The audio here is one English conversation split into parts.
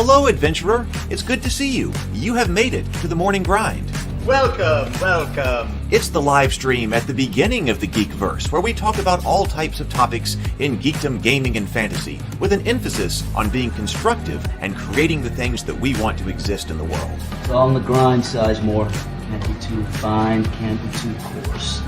Hello, adventurer. It's good to see you. You have made it to the morning grind. Welcome, welcome. It's the live stream at the beginning of the Geekverse, where we talk about all types of topics in geekdom, gaming, and fantasy, with an emphasis on being constructive and creating the things that we want to exist in the world. It's all on the grind, Sizemore. Can't be too fine, can't be too coarse.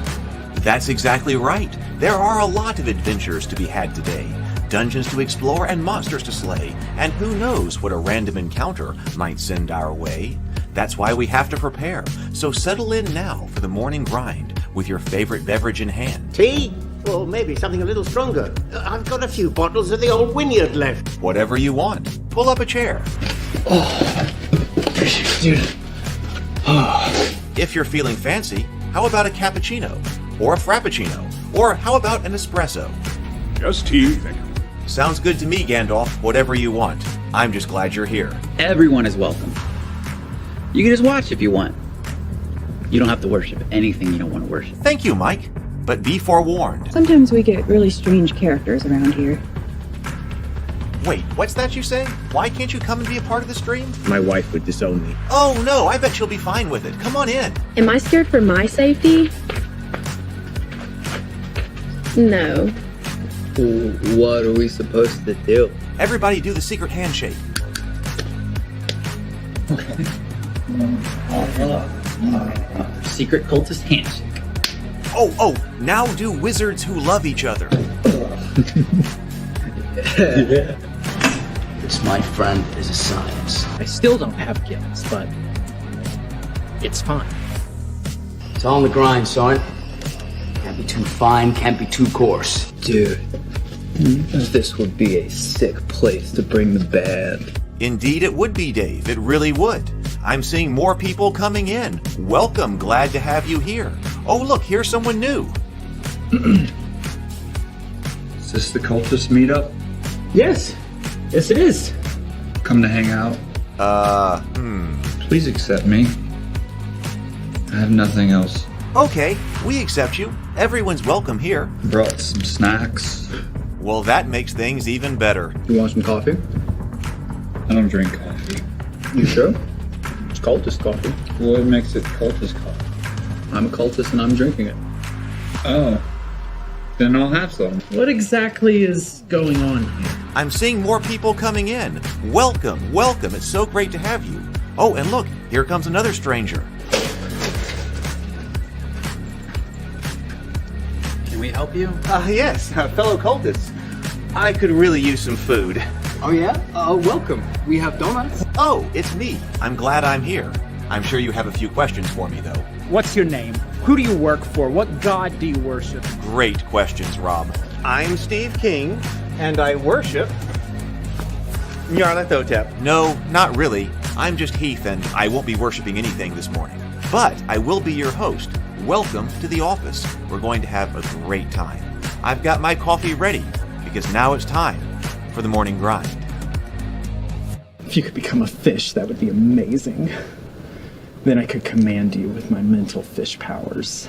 That's exactly right. There are a lot of adventures to be had today. Dungeons to explore and monsters to slay, and who knows what a random encounter might send our way. That's why we have to prepare, so settle in now for the morning grind with your favorite beverage in hand. Tea? Or maybe something a little stronger. I've got a few bottles of the old Wynyard left. Whatever you want. Pull up a chair. Dude. If you're feeling fancy, how about a cappuccino? Or a frappuccino? Or how about an espresso? Just tea, thank you. Sounds good to me, Gandalf. Whatever you want. I'm just glad you're here. Everyone is welcome. You can just watch if you want. You don't have to worship anything you don't want to worship. Thank you, Mike. But be forewarned. Sometimes we get really strange characters around here. Wait, what's that you say? Why can't you come and be a part of the stream? My wife would disown me. Oh no, I bet she'll be fine with it. Come on in. Am I scared for my safety? No. What are we supposed to do? Everybody do the secret handshake. Secret cultist handshake. Oh, now do wizards who love each other. This, my friend, is a science. I still don't have gifts, but it's fine. It's all on the grind, son. Can't be too fine, can't be too coarse. Dude, this would be a sick place to bring the band. Indeed it would be, Dave. It really would. I'm seeing more people coming in. Welcome. Glad to have you here. Oh, look, here's someone new. Is this the cultist meetup? Yes it is. Come to hang out? Please accept me. I have nothing else. Okay, we accept you. Everyone's welcome here. Brought some snacks. Well, that makes things even better. You want some coffee? I don't drink coffee. You sure? It's cultist coffee. What makes it cultist coffee? I'm a cultist and I'm drinking it. Oh. Then I'll have some. What exactly is going on here? I'm seeing more people coming in. Welcome, welcome. It's so great to have you. Oh, and look, here comes another stranger. Can we help you? Yes, fellow cultists. I could really use some food. Oh yeah? Welcome. We have donuts. Oh, it's me. I'm glad I'm here. I'm sure you have a few questions for me, though. What's your name? Who do you work for? What god do you worship? Great questions, Rob. I'm Steve King, and I worship Nyarlathotep. No, not really. I'm just Heath, and I won't be worshiping anything this morning. But I will be your host. Welcome to the office. We're going to have a great time. I've got my coffee ready, because now it's time for the morning grind. If you could become a fish, that would be amazing. Then I could command you with my mental fish powers.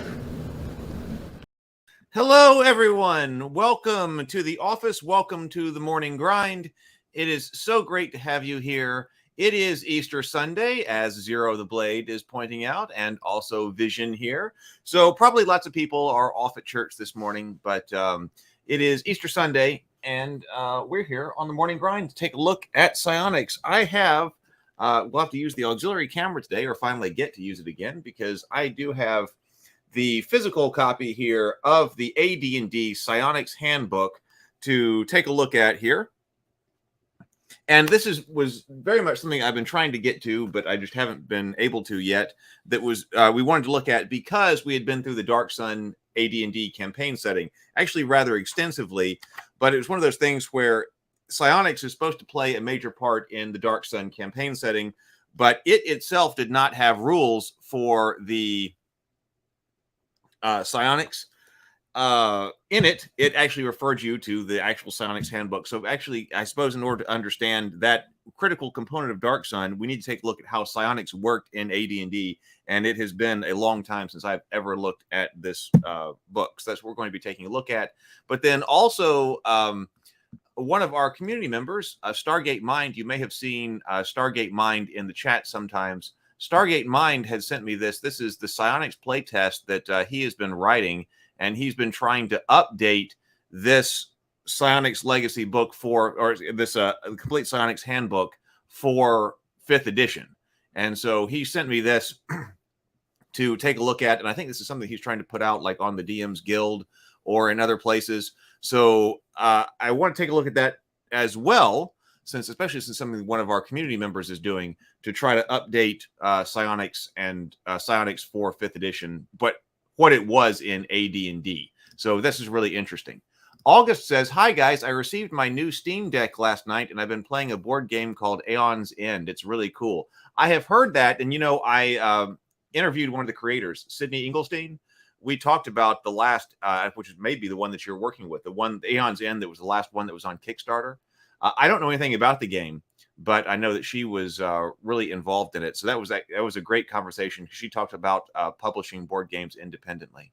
Hello, everyone. Welcome to the office. Welcome to the morning grind. It is so great to have you here. It is Easter Sunday, as Zero the Blade is pointing out, and also Vision here. So probably lots of people are off at church this morning, but it is Easter Sunday, and we're here on the morning grind to take a look at Psionics. I have, we'll have to use the auxiliary camera today, or finally get to use it again, because I do have the physical copy here of the AD&D Psionics Handbook to take a look at here. And this was very much something I've been trying to get to, but I just haven't been able to yet. That was we wanted to look at because we had been through the Dark Sun AD&D campaign setting, actually rather extensively. But it was one of those things where Psionics is supposed to play a major part in the Dark Sun campaign setting, but it itself did not have rules for the Psionics. In it actually referred you to the actual Psionics handbook. So actually, I suppose in order to understand that critical component of Dark Sun, we need to take a look at how Psionics worked in AD&D. And it has been a long time since I've ever looked at this book. So that's what we're going to be taking a look at. But then also, one of our community members, Stargate Mind. You may have seen Stargate Mind in the chat sometimes. Stargate Mind has sent me this. This is the Psionics playtest that he has been writing, and he's been trying to update this Psionics Legacy book or this complete Psionics handbook for 5th edition. And so he sent me this to take a look at, and I think this is something he's trying to put out like on the DM's Guild or in other places. So I want to take a look at that as well, especially since something one of our community members is doing to try to update Psionics and Psionics for 5th edition, but what it was in AD&D. So this is really interesting. August says, "Hi guys, I received my new Steam Deck last night, and I've been playing a board game called Aeon's End. It's really cool." I have heard that, and I interviewed one of the creators, Sydney Engelstein. We talked about the last, which is maybe the one that you're working with, the Aeon's End, that was the last one that was on Kickstarter. I don't know anything about the game, but I know that she was really involved in it. So that was a great conversation. She talked about publishing board games independently.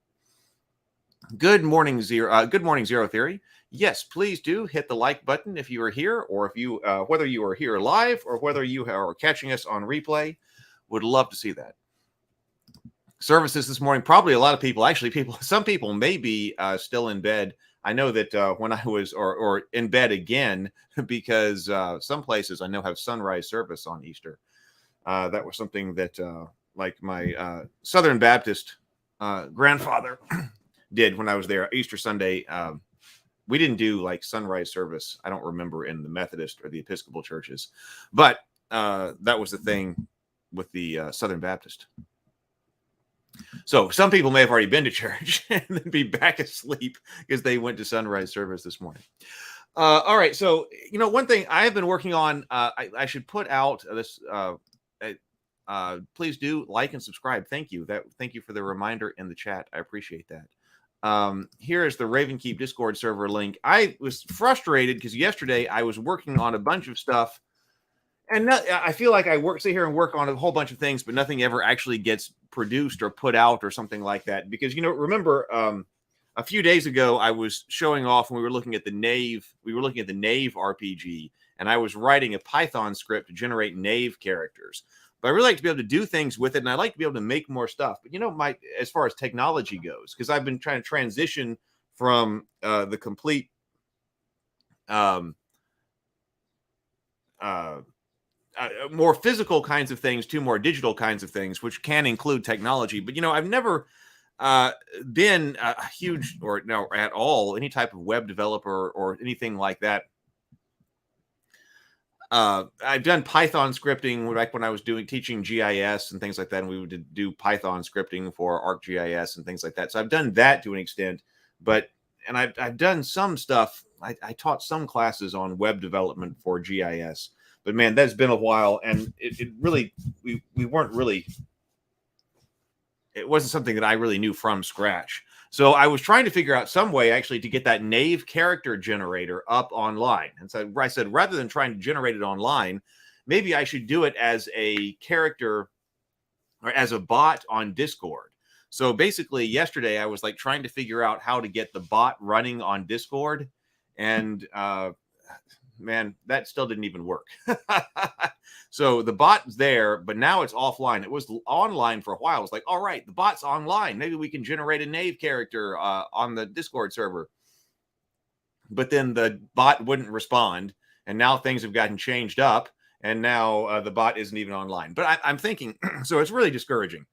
Good morning, Zero Theory. Yes, please do hit the like button if you are here, or if you, whether you are here live or whether you are catching us on replay. Would love to see that. Services this morning, probably a lot of people. Actually, some people may be still in bed. I know that when I was or in bed again, because some places I know have sunrise service on Easter. That was something that like my Southern Baptist grandfather did when I was there. Easter Sunday, we didn't do like sunrise service. I don't remember in the Methodist or the Episcopal churches, but that was the thing with the Southern Baptist. So some people may have already been to church and then be back asleep because they went to sunrise service this morning. All right. So, one thing I have been working on, I should put out this. Please do like and subscribe. Thank you. Thank you for the reminder in the chat. I appreciate that. Here is the Ravenkeep Discord server link. I was frustrated because yesterday I was working on a bunch of stuff. And I feel like I sit here and work on a whole bunch of things, but nothing ever actually gets produced or put out or something like that. Because, remember a few days ago, I was showing off when we were looking at the Knave. We were looking at the Knave RPG, and I was writing a Python script to generate Knave characters. But I really like to be able to do things with it, and I like to be able to make more stuff. But, as far as technology goes, because I've been trying to transition from the complete more physical kinds of things to more digital kinds of things, which can include technology. But, I've never been a huge or no at all any type of web developer or anything like that. I've done Python scripting like when I was teaching GIS and things like that. And we would do Python scripting for ArcGIS and things like that. So I've done that to an extent, and I've done some stuff. I taught some classes on web development for GIS. But man, that's been a while, and it really we weren't really. It wasn't something that I really knew from scratch. So I was trying to figure out some way actually to get that Knave character generator up online. And so I said, rather than trying to generate it online, maybe I should do it as a character or as a bot on Discord. So basically, yesterday I was like trying to figure out how to get the bot running on Discord, and man, that still didn't even work. So the bot's there, but now it's offline. It was online for a while. It was like, all right, the bot's online. Maybe we can generate a Knave character on the Discord server. But then the bot wouldn't respond. And now things have gotten changed up. And now the bot isn't even online. But I'm thinking, so it's really discouraging.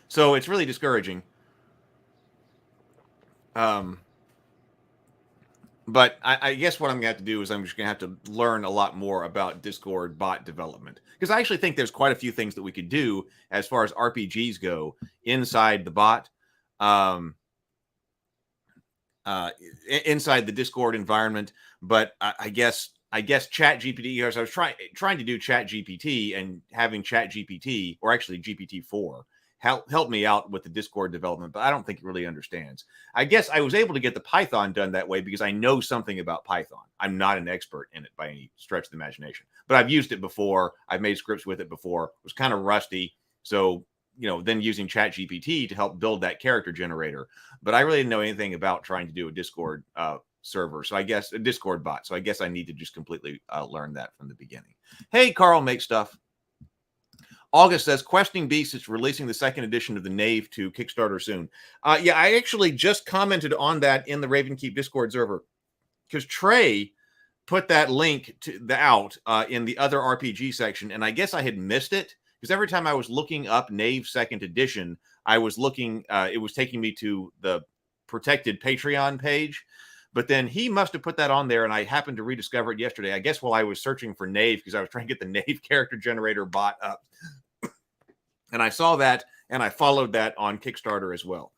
So it's really discouraging. But I guess what I'm going to have to do is I'm just going to have to learn a lot more about Discord bot development. Because I actually think there's quite a few things that we could do as far as RPGs go inside the bot, inside the Discord environment. But I guess ChatGPT, as I was trying to do ChatGPT and having ChatGPT, or actually GPT-4, help me out with the Discord development, but I don't think it really understands. I guess I was able to get the Python done that way because I know something about Python. I'm not an expert in it by any stretch of the imagination, but I've used it before. I've made scripts with it before. It was kind of rusty. So, then using ChatGPT to help build that character generator. But I really didn't know anything about trying to do a Discord server. So I guess a Discord bot. So I guess I need to just completely learn that from the beginning. Hey, Carl, make stuff. August says, Questing Beast is releasing the second edition of the Knave to Kickstarter soon. Yeah, I actually just commented on that in the Ravenkeep Discord server because Trey put that link to out in the other RPG section, and I guess I had missed it because every time I was looking up Knave second edition, I was looking, it was taking me to the protected Patreon page. But then he must have put that on there, and I happened to rediscover it yesterday. I guess while I was searching for Knave, because I was trying to get the Knave character generator bot up. And I saw that, and I followed that on Kickstarter as well.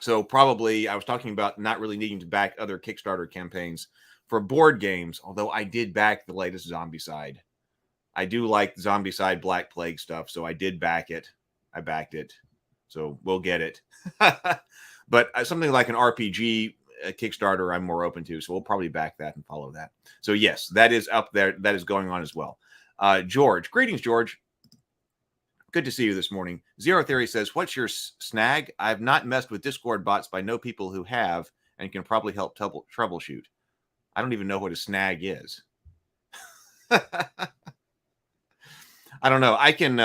So probably I was talking about not really needing to back other Kickstarter campaigns for board games, although I did back the latest Zombicide. I do like Zombicide Black Plague stuff, so I did back it. I backed it. So we'll get it. But something like an RPG Kickstarter, I'm more open to. So we'll probably back that and follow that. So yes, that is up there. That is going on as well. George, greetings, George. Good to see you this morning. Zero Theory says, what's your snag? I've not messed with Discord bots, but I know people who have and can probably help troubleshoot. I don't even know what a snag is. I don't know. I can,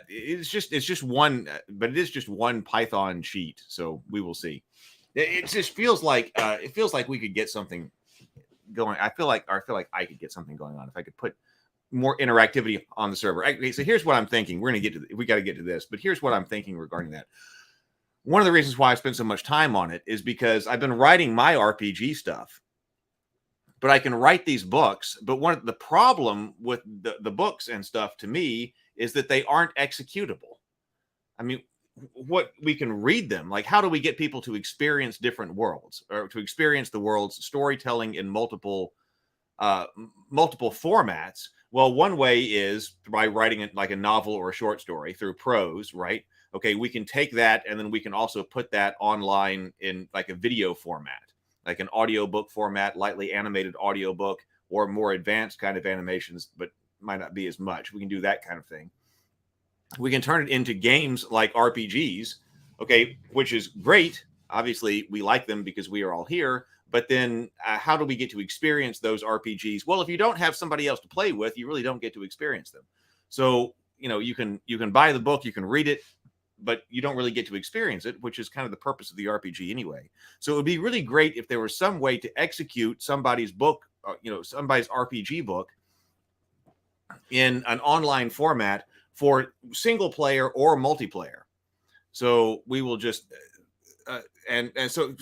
it's just one, but it is just one Python sheet. So we will see. It just feels like, we could get something going. I feel like I could get something going on if I could put more interactivity on the server. Okay, so here's what I'm thinking. We got to get to this, but here's what I'm thinking regarding that. One of the reasons why I spent so much time on it is because I've been writing my RPG stuff, but I can write these books. But the problem with the books and stuff to me is that they aren't executable. I mean, what we can read them, like how do we get people to experience different worlds or to experience the world's storytelling in multiple formats? Well, one way is by writing it like a novel or a short story through prose, right? Okay, we can take that and then we can also put that online in like a video format, like an audiobook format, lightly animated audiobook, or more advanced kind of animations, but might not be as much. We can do that kind of thing. We can turn it into games like RPGs, okay, which is great. Obviously, we like them because we are all here. But then how do we get to experience those RPGs? Well, if you don't have somebody else to play with, you really don't get to experience them. So, you can buy the book, you can read it, but you don't really get to experience it, which is kind of the purpose of the RPG anyway. So it would be really great if there was some way to execute somebody's book, somebody's RPG book in an online format for single player or multiplayer. So we will just... and so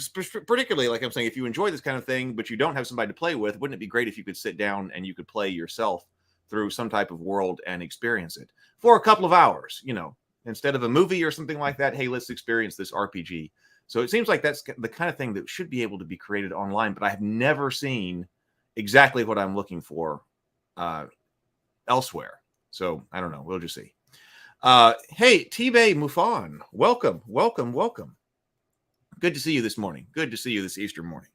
particularly, like I'm saying, if you enjoy this kind of thing, but you don't have somebody to play with, wouldn't it be great if you could sit down and you could play yourself through some type of world and experience it for a couple of hours, instead of a movie or something like that? Hey, let's experience this RPG. So it seems like that's the kind of thing that should be able to be created online, but I have never seen exactly what I'm looking for elsewhere. So I don't know. We'll just see. Hey, T-Bay Mufon, welcome. Good to see you this morning. Good to see you this Easter morning.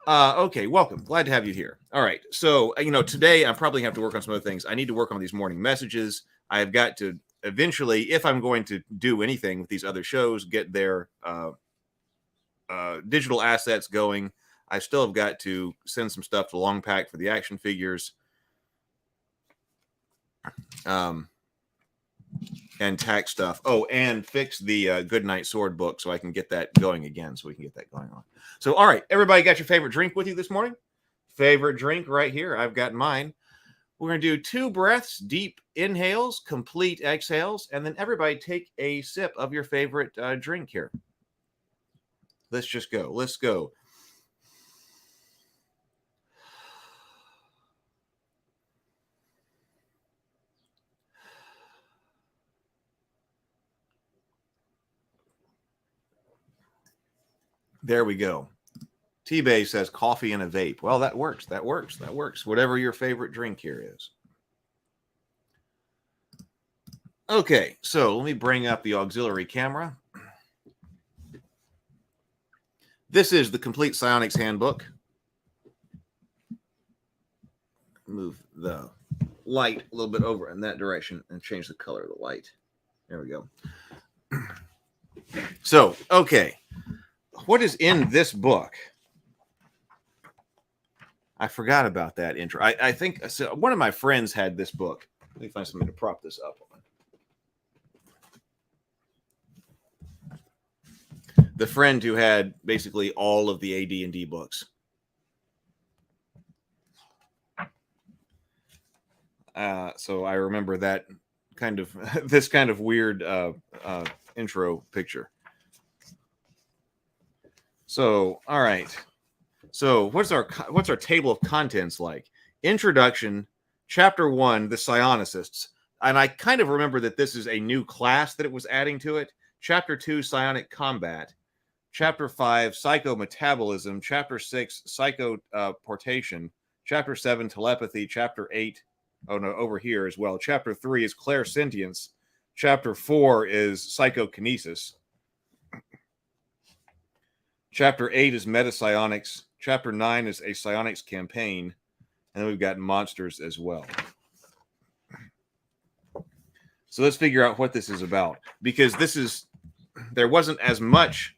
Okay, welcome. Glad to have you here. All right. So, today I probably have to work on some other things. I need to work on these morning messages. I've got to eventually, if I'm going to do anything with these other shows, get their digital assets going. I still have got to send some stuff to Longpack for the action figures. And tax stuff. Oh, and fix the Goodnight Sword book so I can get that going again, so we can get that going on. So, all right, everybody got your favorite drink with you this morning? Favorite drink right here. I've got mine. We're going to do 2 breaths, deep inhales, complete exhales, and then everybody take a sip of your favorite drink here. Let's just go. Let's go. There we go. T-Bay says coffee and a vape. Well, that works. That works. Whatever your favorite drink here is. Okay, so let me bring up the auxiliary camera. This is the Complete Psionics Handbook. Move the light a little bit over in that direction and change the color of the light. There we go. So, okay. What is in this book? I forgot about that intro. I think so, one of my friends had this book. Let me find something to prop this up on. The friend who had basically all of the AD&D books. So I remember that kind of this kind of weird intro picture. So, all right. So what's our table of contents like? Introduction, Chapter 1, the Psionicists. And I kind of remember that this is a new class that it was adding to it. Chapter 2, Psionic Combat. Chapter 5, Psychometabolism. Chapter 6, Psychoportation. Chapter 7, Telepathy. Chapter 8, oh no, over here as well. Chapter 3 is Clairsentience. Chapter 4 is Psychokinesis. Chapter 8 is Metapsionics. Chapter 9 is a Psionics campaign. And then we've got monsters as well. So let's figure out what this is about. Because there wasn't as much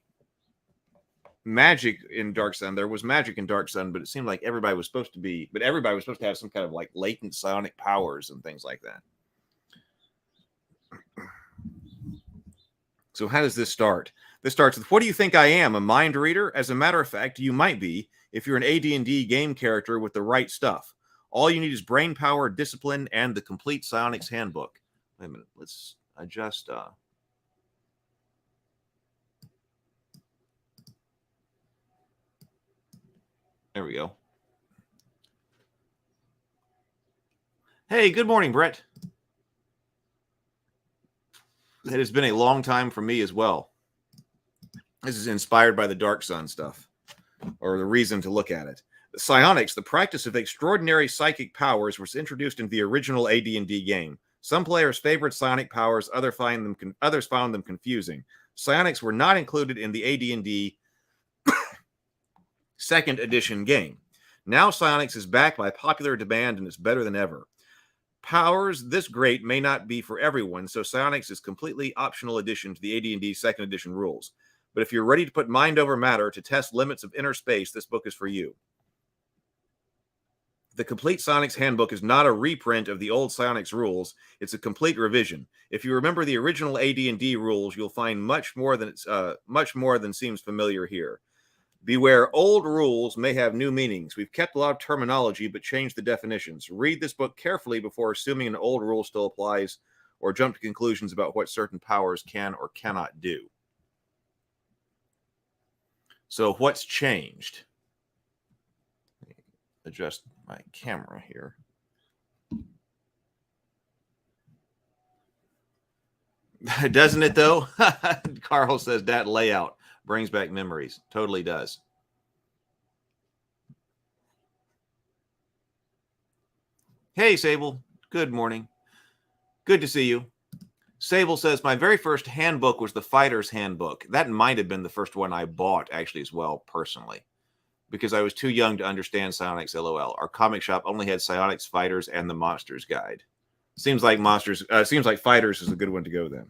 magic in Dark Sun. There was magic in Dark Sun, but it seemed like everybody was supposed to have some kind of like latent psionic powers and things like that. So how does this start? This starts with, what do you think I am, a mind reader? As a matter of fact, you might be if you're an AD&D game character with the right stuff. All you need is brain power, discipline, and the complete Psionics handbook. Wait a minute, let's adjust. There we go. Hey, good morning, Brett. It has been a long time for me as well. This is inspired by the Dark Sun stuff, or the reason to look at it. Psionics, the practice of extraordinary psychic powers, was introduced in the original AD&D game. Some players favored psionic powers, others found them confusing. Psionics were not included in the AD&D second edition game. Now Psionics is back by popular demand and it's better than ever. Powers this great may not be for everyone, so Psionics is completely optional addition to the AD&D second edition rules. But if you're ready to put mind over matter to test limits of inner space, this book is for you. The Complete Psionics Handbook is not a reprint of the old Psionics rules. It's a complete revision. If you remember the original AD&D rules, you'll find much more than seems familiar here. Beware, old rules may have new meanings. We've kept a lot of terminology, but changed the definitions. Read this book carefully before assuming an old rule still applies, or jump to conclusions about what certain powers can or cannot do. So what's changed? Let me adjust my camera here. Doesn't it though? Carl says that layout brings back memories. Totally does. Hey, Sable. Good morning. Good to see you. Sable says, my very first handbook was the Fighter's Handbook. That might have been the first one I bought, actually, as well, personally, because I was too young to understand Psionics, LOL. Our comic shop only had Psionics, Fighters, and the Monsters Guide. Seems like Fighters is a good one to go then.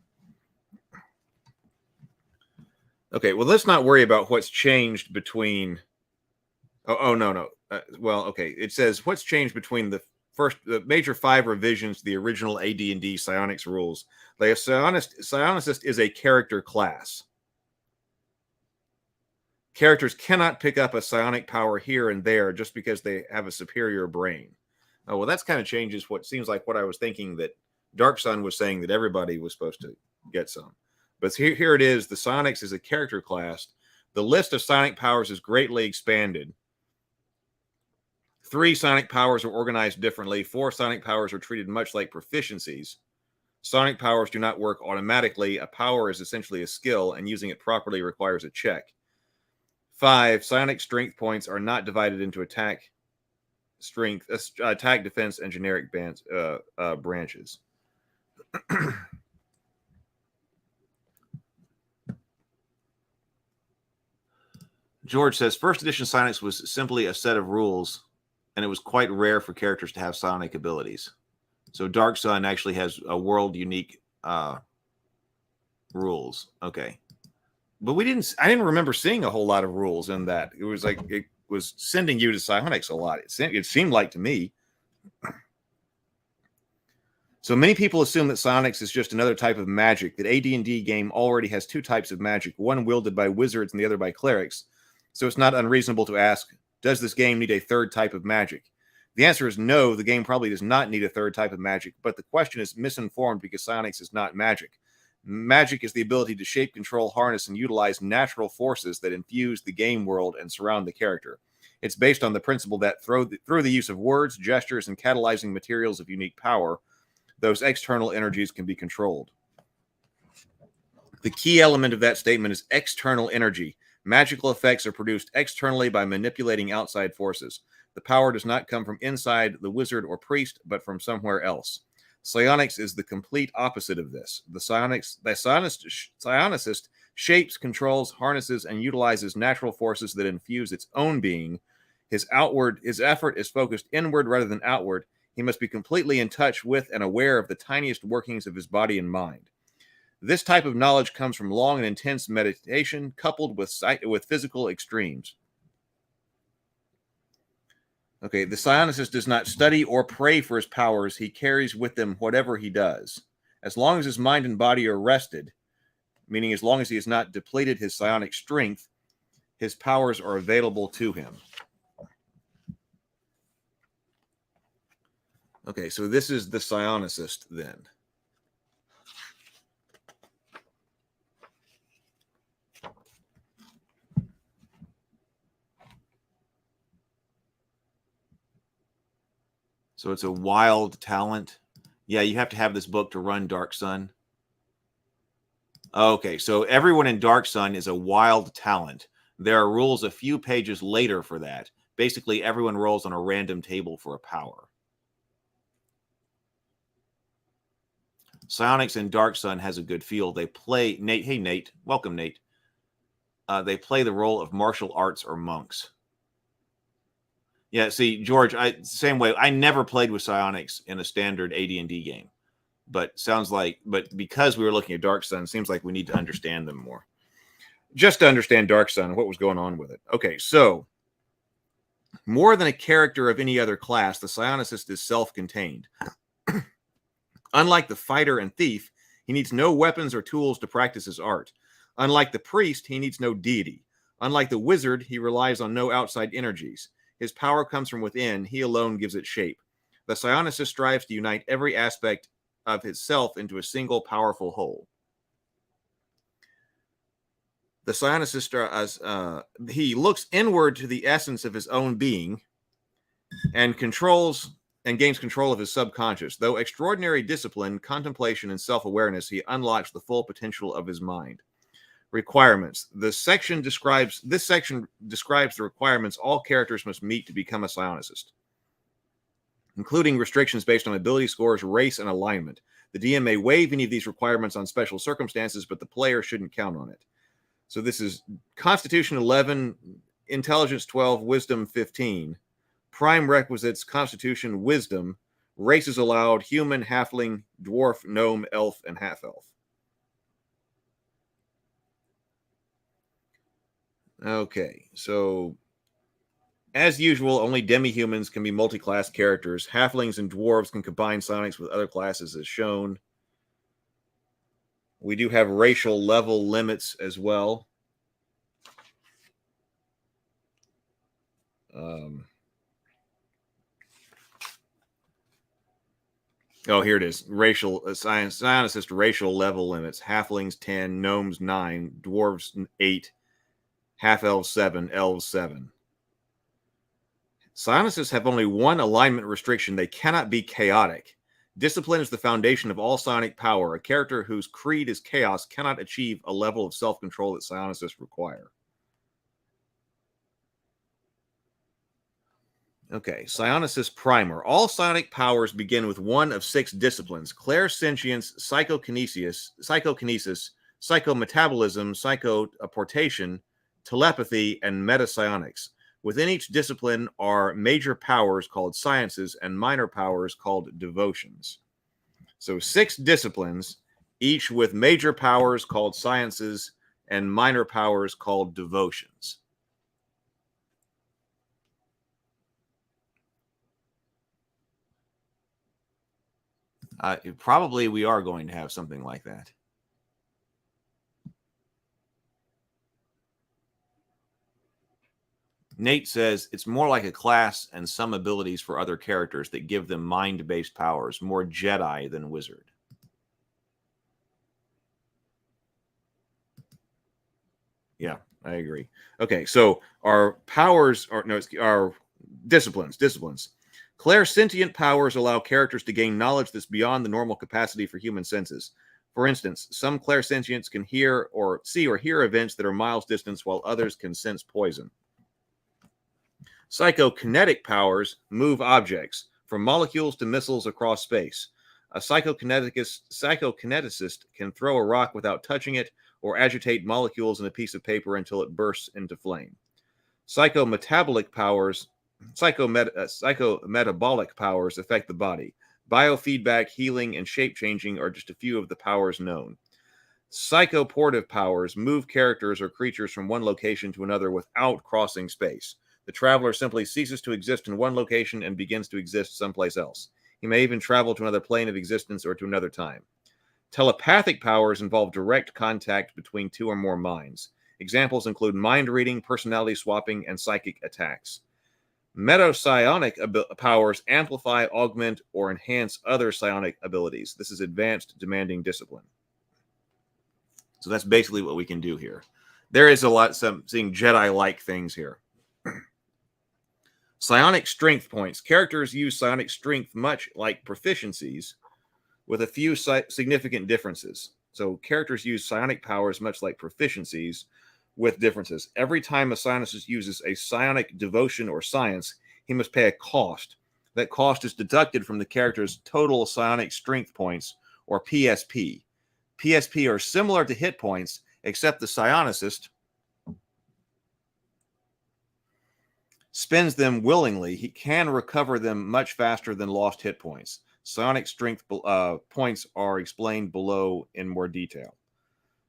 Okay, well, let's not worry about what's changed between... no. Well, okay, it says, what's changed between the major 5 revisions to the original AD&D Psionics rules. Like, a Psionicist is a character class. Characters cannot pick up a psionic power here and there just because they have a superior brain. Oh, well, that's kind of changes what seems like what I was thinking that Dark Sun was saying, that everybody was supposed to get some. But here it is. The Psionics is a character class. The list of psionic powers is greatly expanded. 3 psionic powers are organized differently. 4 psionic powers are treated much like proficiencies. Psionic powers do not work automatically. A power is essentially a skill, and using it properly requires a check. 5 psionic strength points are not divided into attack, strength, attack, defense, and generic branches. George says, first edition Psionics was simply a set of rules, and it was quite rare for characters to have psionic abilities. So Dark Sun actually has a world-unique Rules. Okay. But I didn't remember seeing a whole lot of rules in that. It was like it was sending you to psionics a lot. It seemed like to me. So many people assume that psionics is just another type of magic, that AD&D game already has two types of magic, one wielded by wizards and the other by clerics. So it's not unreasonable to ask, does this game need a third type of magic? The answer is no, the game probably does not need a third type of magic, but the question is misinformed because psionics is not magic. Magic is the ability to shape, control, harness, and utilize natural forces that infuse the game world and surround the character. It's based on the principle that through the use of words, gestures, and catalyzing materials of unique power, those external energies can be controlled. The key element of that statement is external energy. Magical effects are produced externally by manipulating outside forces. The power does not come from inside the wizard or priest, but from somewhere else. Psionics is the complete opposite of this. The psionicist shapes, controls, harnesses, and utilizes natural forces that infuse its own being. His effort is focused inward rather than outward. He must be completely in touch with and aware of the tiniest workings of his body and mind. This type of knowledge comes from long and intense meditation coupled with physical extremes. Okay, the psionicist does not study or pray for his powers. He carries with him whatever he does. As long as his mind and body are rested, meaning as long as he has not depleted his psionic strength, his powers are available to him. Okay, so this is the psionicist then. So it's a wild talent. Yeah, you have to have this book to run Dark Sun. Okay, so everyone in Dark Sun is a wild talent. There are rules a few pages later for that. Basically, everyone rolls on a random table for a power. Psionics in Dark Sun has a good feel. They play Nate. Hey, Nate. Welcome, Nate. They play the role of martial arts or monks. Yeah, see, George, same way. I never played with psionics in a standard AD&D game, but because we were looking at Dark Sun, seems like we need to understand them more. Just to understand Dark Sun and what was going on with it. Okay, so more than a character of any other class, the psionicist is self-contained. Unlike the fighter and thief, he needs no weapons or tools to practice his art. Unlike the priest, he needs no deity. Unlike the wizard, he relies on no outside energies. His power comes from within. He alone gives it shape. The psionicist strives to unite every aspect of himself into a single powerful whole. The psionicist, he looks inward to the essence of his own being and gains control of his subconscious. Though extraordinary discipline, contemplation, and self-awareness, he unlocks the full potential of his mind. Requirements. This section describes the requirements all characters must meet to become a psionicist, including restrictions based on ability scores, race, and alignment. The DM may waive any of these requirements on special circumstances, but the player shouldn't count on it. So this is Constitution 11, Intelligence 12, Wisdom 15. Prime requisites: Constitution, Wisdom. Races allowed: human, halfling, dwarf, gnome, elf, and half-elf. Okay, so as usual, only demi-humans can be multi-class characters. Halflings and dwarves can combine psionics with other classes as shown. We do have racial level limits as well. Oh, here it is. Psionicist racial level limits. Halflings 10, gnomes 9, dwarves 8, half-elves 7, elves 7. Psionicists have only one alignment restriction. They cannot be chaotic. Discipline is the foundation of all psionic power. A character whose creed is chaos cannot achieve a level of self-control that psionicists require. Okay, Psionicist Primer. All psionic powers begin with one of 6 disciplines: clairsentience, psychokinesis, psychometabolism, psychoportation, telepathy, and metapsionics. Within each discipline are major powers called sciences and minor powers called devotions. So 6 disciplines, each with major powers called sciences and minor powers called devotions. Probably we are going to have something like that. Nate says it's more like a class and some abilities for other characters that give them mind-based powers, more Jedi than wizard. Yeah, I agree. Okay, so our powers are our disciplines. Clairsentient powers allow characters to gain knowledge that's beyond the normal capacity for human senses. For instance, some clairsentients can hear or see or hear events that are miles distant, while others can sense poison. Psychokinetic powers move objects, from molecules to missiles across space. A psychokineticist can throw a rock without touching it or agitate molecules in a piece of paper until it bursts into flame. Psychometabolic powers affect the body. Biofeedback, healing, and shape-changing are just a few of the powers known. Psychoportive powers move characters or creatures from one location to another without crossing space. The traveler simply ceases to exist in one location and begins to exist someplace else. He may even travel to another plane of existence or to another time. Telepathic powers involve direct contact between two or more minds. Examples include mind reading, personality swapping, and psychic attacks. Metapsionic powers amplify, augment, or enhance other psionic abilities. This is advanced, demanding discipline. So that's basically what we can do here. There is seeing Jedi-like things here. Psionic strength points. Characters use psionic strength much like proficiencies, with a few significant differences. So characters use psionic powers much like proficiencies, with differences. Every time a psionicist uses a psionic devotion or science, he must pay a cost. That cost is deducted from the character's total psionic strength points, or PSP. PSP are similar to hit points, except the psionicist spends them willingly. He can recover them much faster than lost hit points. Psionic strength points are explained below in more detail.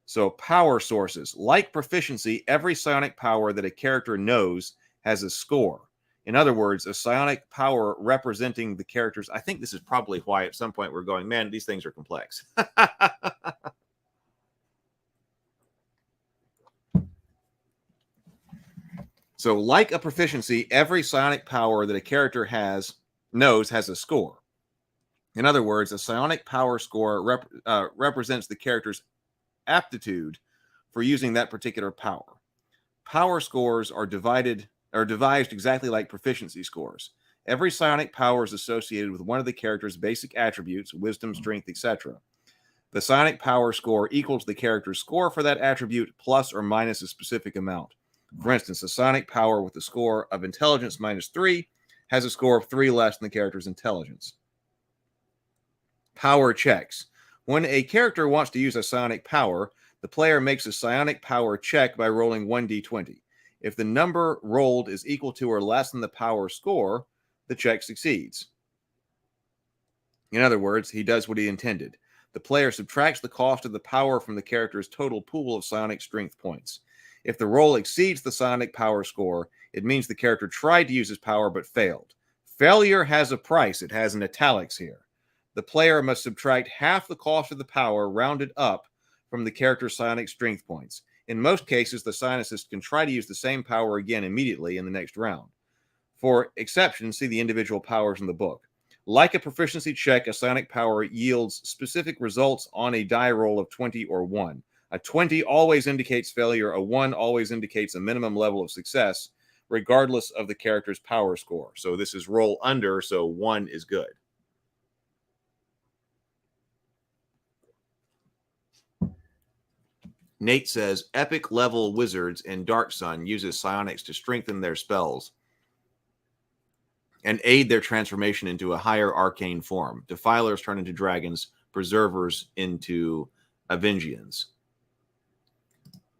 So power sources. Like proficiency, every psionic power that a character knows has a score. In other words, a psionic power representing the character's... I think this is probably why at some point we're going, man, these things are complex. So like a proficiency, every psionic power that a character knows has a score. In other words, a psionic power score represents the character's aptitude for using that particular power. Power scores are devised exactly like proficiency scores. Every psionic power is associated with one of the character's basic attributes, wisdom, strength, etc. The psionic power score equals the character's score for that attribute plus or minus a specific amount. For instance, a psionic power with a score of intelligence -3 has a score of 3 less than the character's intelligence. Power checks. When a character wants to use a psionic power, the player makes a psionic power check by rolling 1d20. If the number rolled is equal to or less than the power score, the check succeeds. In other words, he does what he intended. The player subtracts the cost of the power from the character's total pool of psionic strength points. If the roll exceeds the psionic power score, it means the character tried to use his power but failed. Failure has a price. It has in italics here. The player must subtract half the cost of the power rounded up from the character's psionic strength points. In most cases, the psionicist can try to use the same power again immediately in the next round. For exceptions, see the individual powers in the book. Like a proficiency check, a psionic power yields specific results on a die roll of 20 or 1. A 20 always indicates failure. A 1 always indicates a minimum level of success, regardless of the character's power score. So this is roll under, so 1 is good. Nate says, epic level wizards in Dark Sun uses psionics to strengthen their spells and aid their transformation into a higher arcane form. Defilers turn into dragons, preservers into Avengians.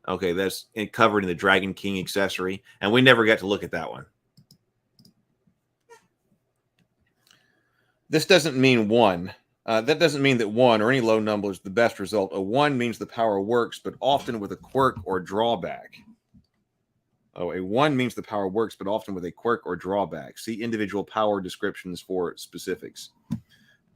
Okay, that's covered in the Dragon King accessory, and we never got to look at that one. This doesn't mean 1. That doesn't mean that 1 or any low number is the best result. A 1 means the power works, but often with a quirk or drawback. Oh, a 1 means the power works, but often with a quirk or drawback. See individual power descriptions for specifics.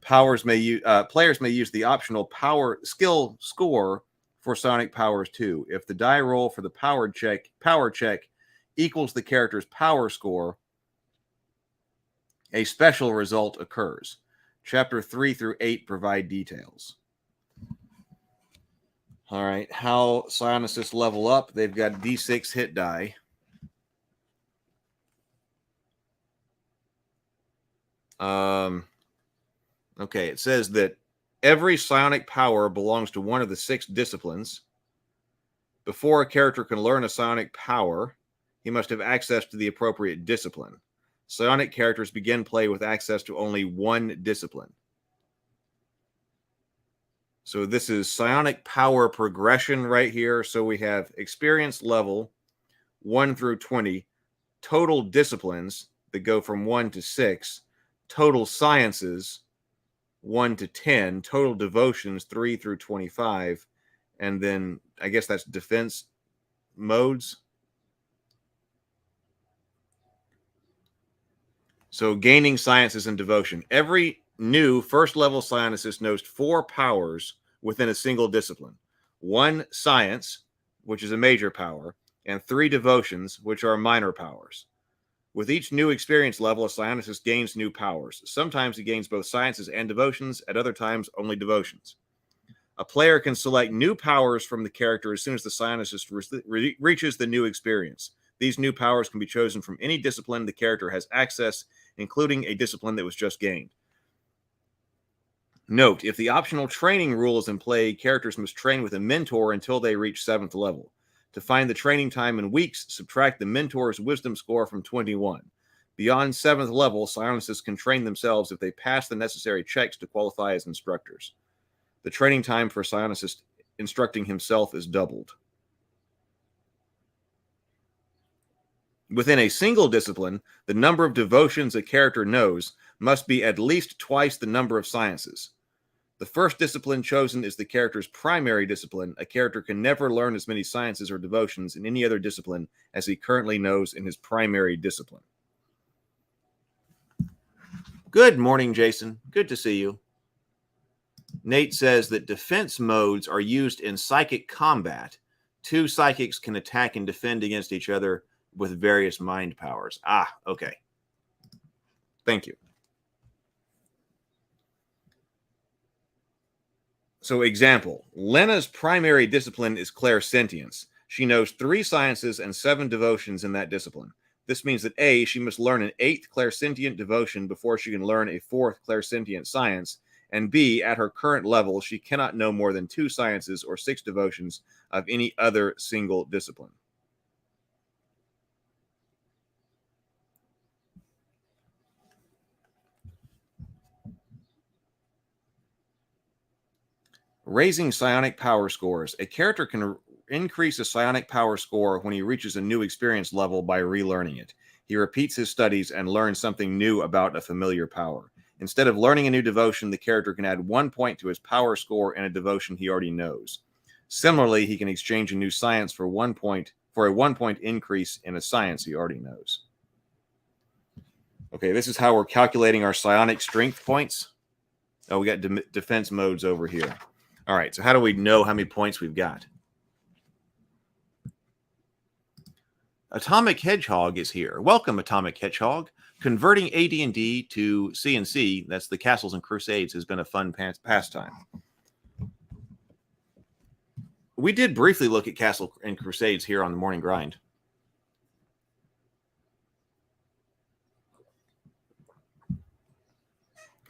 Players may use the optional power skill score for psionic powers too. If the die roll for the power check equals the character's power score, a special result occurs. Chapter 3 through 8 provide details. All right, how psionicists level up. They've got D6 hit die. Okay, it says that every psionic power belongs to one of the 6 disciplines. Before a character can learn a psionic power, he must have access to the appropriate discipline. Psionic characters begin play with access to only one discipline. So this is psionic power progression right here. So we have experience level 1 through 20, total disciplines that go from 1 to 6, total sciences 1 to 10, total devotions 3 through 25, and then I guess that's defense modes. So gaining sciences and devotion. Every new first level psionicist knows 4 powers within a single discipline. 1 science, which is a major power, and 3 devotions, which are minor powers. With each new experience level, a psionicist gains new powers. Sometimes he gains both sciences and devotions, at other times only devotions. A player can select new powers from the character as soon as the psionicist reaches the new experience. These new powers can be chosen from any discipline the character has access, including a discipline that was just gained. Note, if the optional training rule is in play, characters must train with a mentor until they reach 7th level. To find the training time in weeks, subtract the mentor's wisdom score from 21. Beyond 7th level, psionicists can train themselves if they pass the necessary checks to qualify as instructors. The training time for a psionicist instructing himself is doubled. Within a single discipline, the number of devotions a character knows must be at least twice the number of sciences. The first discipline chosen is the character's primary discipline. A character can never learn as many sciences or devotions in any other discipline as he currently knows in his primary discipline. Good morning, Jason. Good to see you. Nate says that defense modes are used in psychic combat. 2 psychics can attack and defend against each other with various mind powers. Ah, okay. Thank you. So, example, Lena's primary discipline is clairsentience. She knows 3 sciences and 7 devotions in that discipline. This means that A, she must learn an 8th clairsentient devotion before she can learn a 4th clairsentient science, and B, at her current level, she cannot know more than 2 sciences or 6 devotions of any other single discipline. Raising psionic power scores. A character can increase a psionic power score when he reaches a new experience level by relearning it. He repeats his studies and learns something new about a familiar power. Instead of learning a new devotion, the character can add 1 point to his power score in a devotion he already knows. Similarly, he can exchange a new science for a 1 point increase in a science he already knows. Okay, this is how we're calculating our psionic strength points. Oh, we got defense modes over here. All right, so how do we know how many points we've got? Atomic Hedgehog is here. Welcome, Atomic Hedgehog. Converting AD&D to CNC, that's the Castles and Crusades, has been a fun pastime. We did briefly look at Castle and Crusades here on the Morning Grind.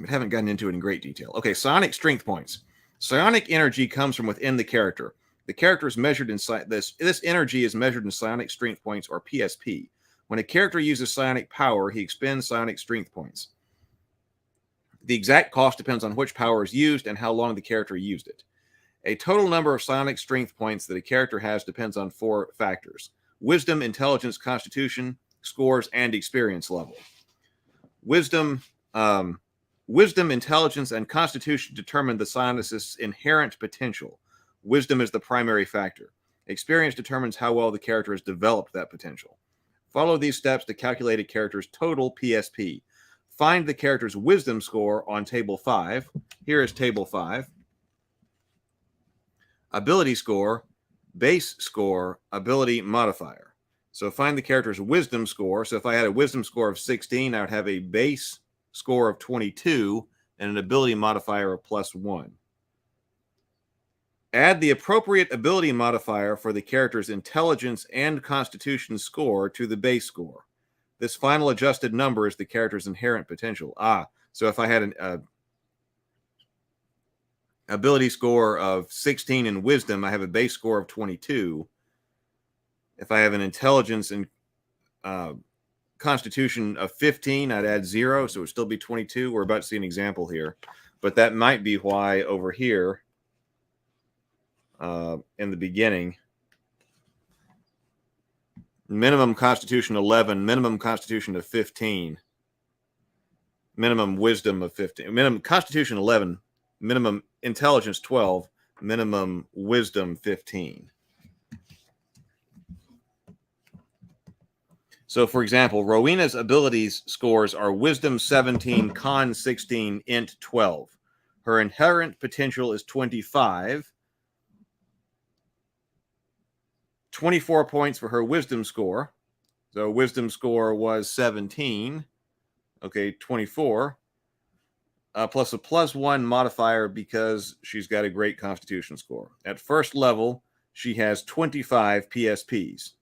But haven't gotten into it in great detail. Okay, psionic strength points. Psionic energy comes from within the character. The character is measured in this energy is measured in psionic strength points, or PSP. When a character uses psionic power, he expends psionic strength points. The exact cost depends on which power is used and how long the character used it. A total number of psionic strength points that a character has depends on 4 factors: wisdom, intelligence, constitution, scores, and experience level. Wisdom Wisdom, intelligence, and constitution determine the psionicist's inherent potential. Wisdom is the primary factor. Experience determines how well the character has developed that potential. Follow these steps to calculate a character's total PSP. Find the character's wisdom score on table 5. Here is table 5. Ability score, base score, ability modifier. So find the character's wisdom score. So if I had a wisdom score of 16, I would have a base score of 22 and an ability modifier of +1. Add the appropriate ability modifier for the character's intelligence and constitution score to the base score. This final adjusted number is the character's inherent potential. So if I had an ability score of 16 in wisdom, I have a base score of 22. If I have an intelligence and constitution of 15, I'd add 0, so it would still be 22. We're about to see an example here, but that might be why over here in the beginning, minimum constitution 11, minimum constitution of 15, minimum wisdom of 15, minimum constitution 11, minimum intelligence 12, minimum wisdom 15. So, for example, Rowena's abilities scores are wisdom 17, con 16, int 12. Her inherent potential is 25. 24 points for her wisdom score. So wisdom score was 17. Okay, 24. Plus a +1 modifier because she's got a great constitution score. At first level, she has 25 PSPs.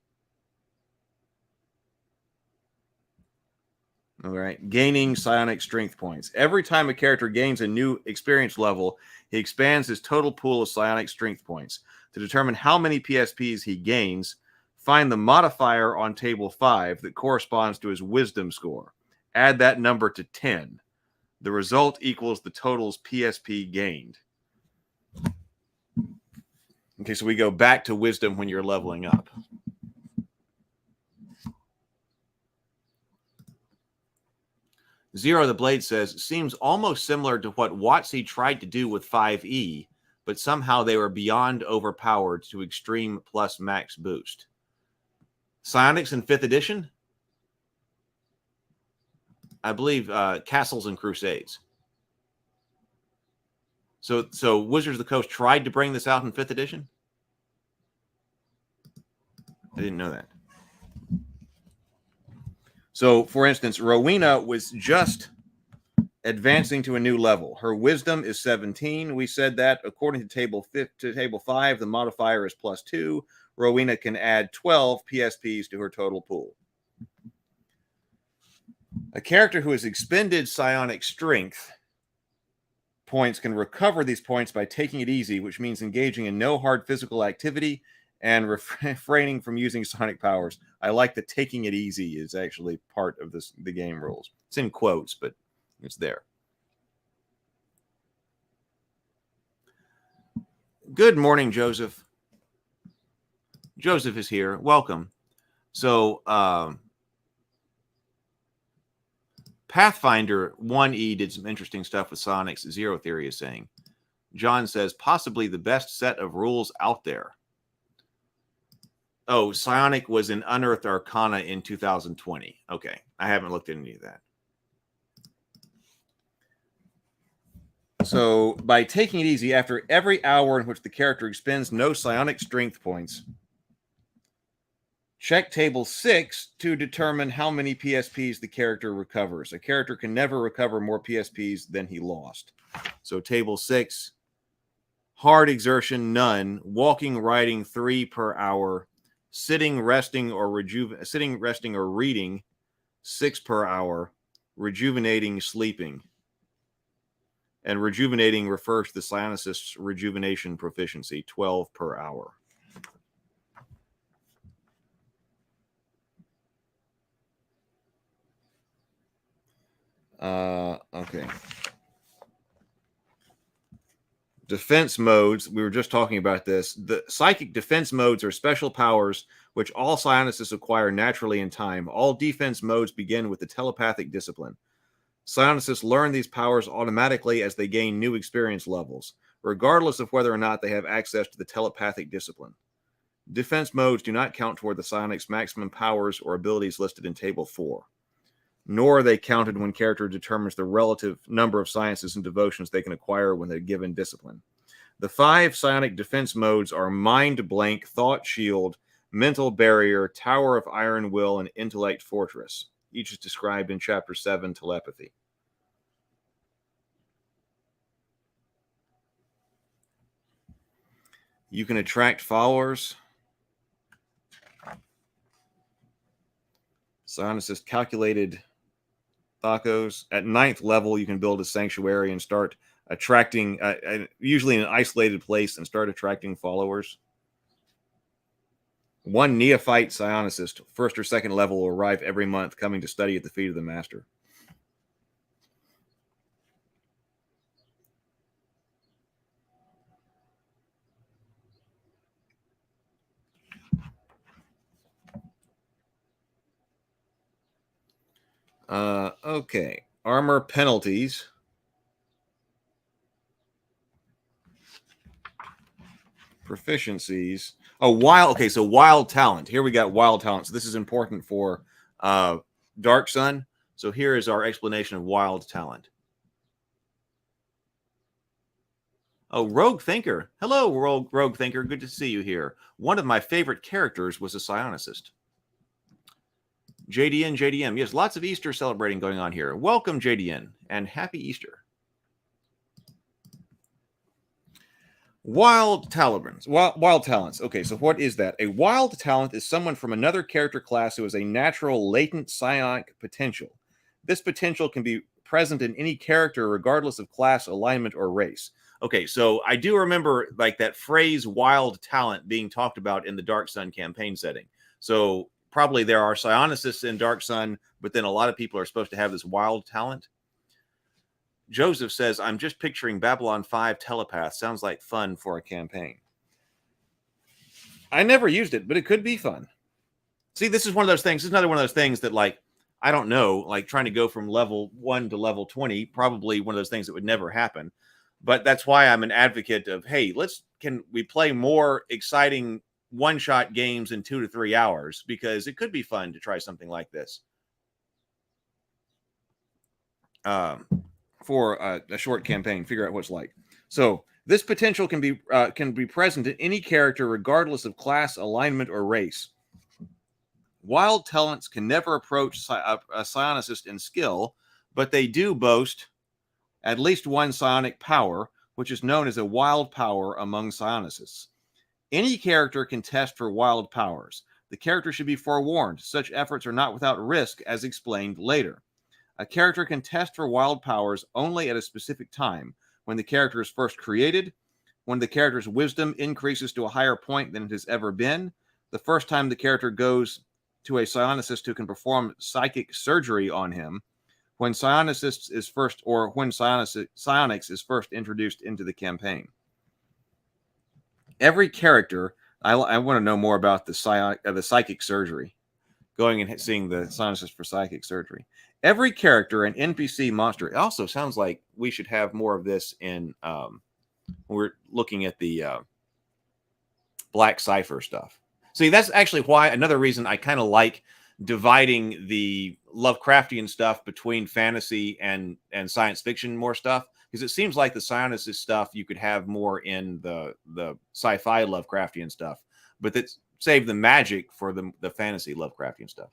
All right, gaining psionic strength points. Every time a character gains a new experience level, he expands his total pool of psionic strength points. To determine how many PSPs he gains, find the modifier on table 5 that corresponds to his wisdom score. Add that number to 10. The result equals the total's PSP gained. Okay, so we go back to wisdom when you're leveling up. Zero the Blade says, seems almost similar to what WotC tried to do with 5e, but somehow they were beyond overpowered to extreme plus max boost. Psionics in 5th edition? I believe Castles and Crusades. So Wizards of the Coast tried to bring this out in 5th edition? I didn't know that. So, for instance, Rowena was just advancing to a new level. Her wisdom is 17. We said that according to table 5, the modifier is +2. Rowena can add 12 PSPs to her total pool. A character who has expended psionic strength points can recover these points by taking it easy, which means engaging in no hard physical activity and refraining from using psionic powers. I like that taking it easy is actually part of the game rules. It's in quotes, but it's there. Good morning, Joseph. Joseph is here. Welcome. So, Pathfinder 1E did some interesting stuff with Psionics, Zero Theory is saying. John says, possibly the best set of rules out there. Oh, Psionic was in Unearthed Arcana in 2020. Okay, I haven't looked at any of that. So, by taking it easy, after every hour in which the character expends no psionic strength points, check table 6 to determine how many PSPs the character recovers. A character can never recover more PSPs than he lost. So, table 6, hard exertion, none. Walking, riding, 3 per hour. Sitting, resting, or reading, 6 per hour. Rejuvenating, sleeping. And rejuvenating refers to the psionicist's rejuvenation proficiency, 12 per hour. Okay. Defense modes, we were just talking about this. The psychic defense modes are special powers which all psionicists acquire naturally in time. All defense modes begin with the telepathic discipline. Psionicists learn these powers automatically as they gain new experience levels, regardless of whether or not they have access to the telepathic discipline. Defense modes do not count toward the psionics' maximum powers or abilities listed in Table 4, nor are they counted when character determines the relative number of sciences and devotions they can acquire when they're given discipline. The 5 psionic defense modes are Mind Blank, Thought Shield, Mental Barrier, Tower of Iron Will, and Intellect Fortress. Each is described in Chapter 7, Telepathy. You can attract followers. Psionicist calculated tacos. At 9th level, you can build a sanctuary and start attracting, usually in an isolated place, and start attracting followers. 1 neophyte psionicist, 1st or 2nd level, will arrive every month, coming to study at the feet of the master. Okay. Armor penalties. Proficiencies. Oh, wild. Okay, so wild talent. Here we got wild talent. So this is important for Dark Sun. So here is our explanation of wild talent. Oh, Rogue Thinker. Hello, Rogue Thinker. Good to see you here. One of my favorite characters was a psionicist. JDM. Yes, lots of Easter celebrating going on here. Welcome, JDN, and happy Easter. Wild talents. Wild talents. Okay, so what is that? A wild talent is someone from another character class who has a natural latent psionic potential. This potential can be present in any character regardless of class, alignment, or race. Okay, so I do remember like that phrase wild talent being talked about in the Dark Sun campaign setting. So probably there are psionicists in Dark Sun, but then a lot of people are supposed to have this wild talent. Joseph says, I'm just picturing Babylon 5 telepath. Sounds like fun for a campaign. I never used it, but it could be fun. See, this is one of those things. This is another one of those things that, like, I don't know, like trying to go from level 1 to level 20, probably one of those things that would never happen. But that's why I'm an advocate of, hey, can we play more exciting one-shot games in 2 to 3 hours? Because it could be fun to try something like this. For a short campaign, figure out what it's like. So this potential can be present in any character regardless of class, alignment, or race. Wild talents can never approach a psionicist in skill, but they do boast at least one psionic power, which is known as a wild power among psionicists. Any character can test for wild powers. The character should be forewarned. Such efforts are not without risk, as explained later. A character can test for wild powers only at a specific time, when the character is first created, when the character's wisdom increases to a higher point than it has ever been, the first time the character goes to a psionicist who can perform psychic surgery on him, when psionics is first introduced into the campaign. Every character, I want to know more about the psychic surgery, going and seeing the psionicist for psychic surgery. Every character and NPC monster. It also sounds like we should have more of this in when we're looking at the Black Cipher stuff. See, that's actually why another reason I kind of like dividing the Lovecraftian stuff between fantasy and science fiction more stuff, because it seems like the psionicist stuff you could have more in the sci-fi Lovecraftian stuff, but that save the magic for the fantasy Lovecraftian stuff.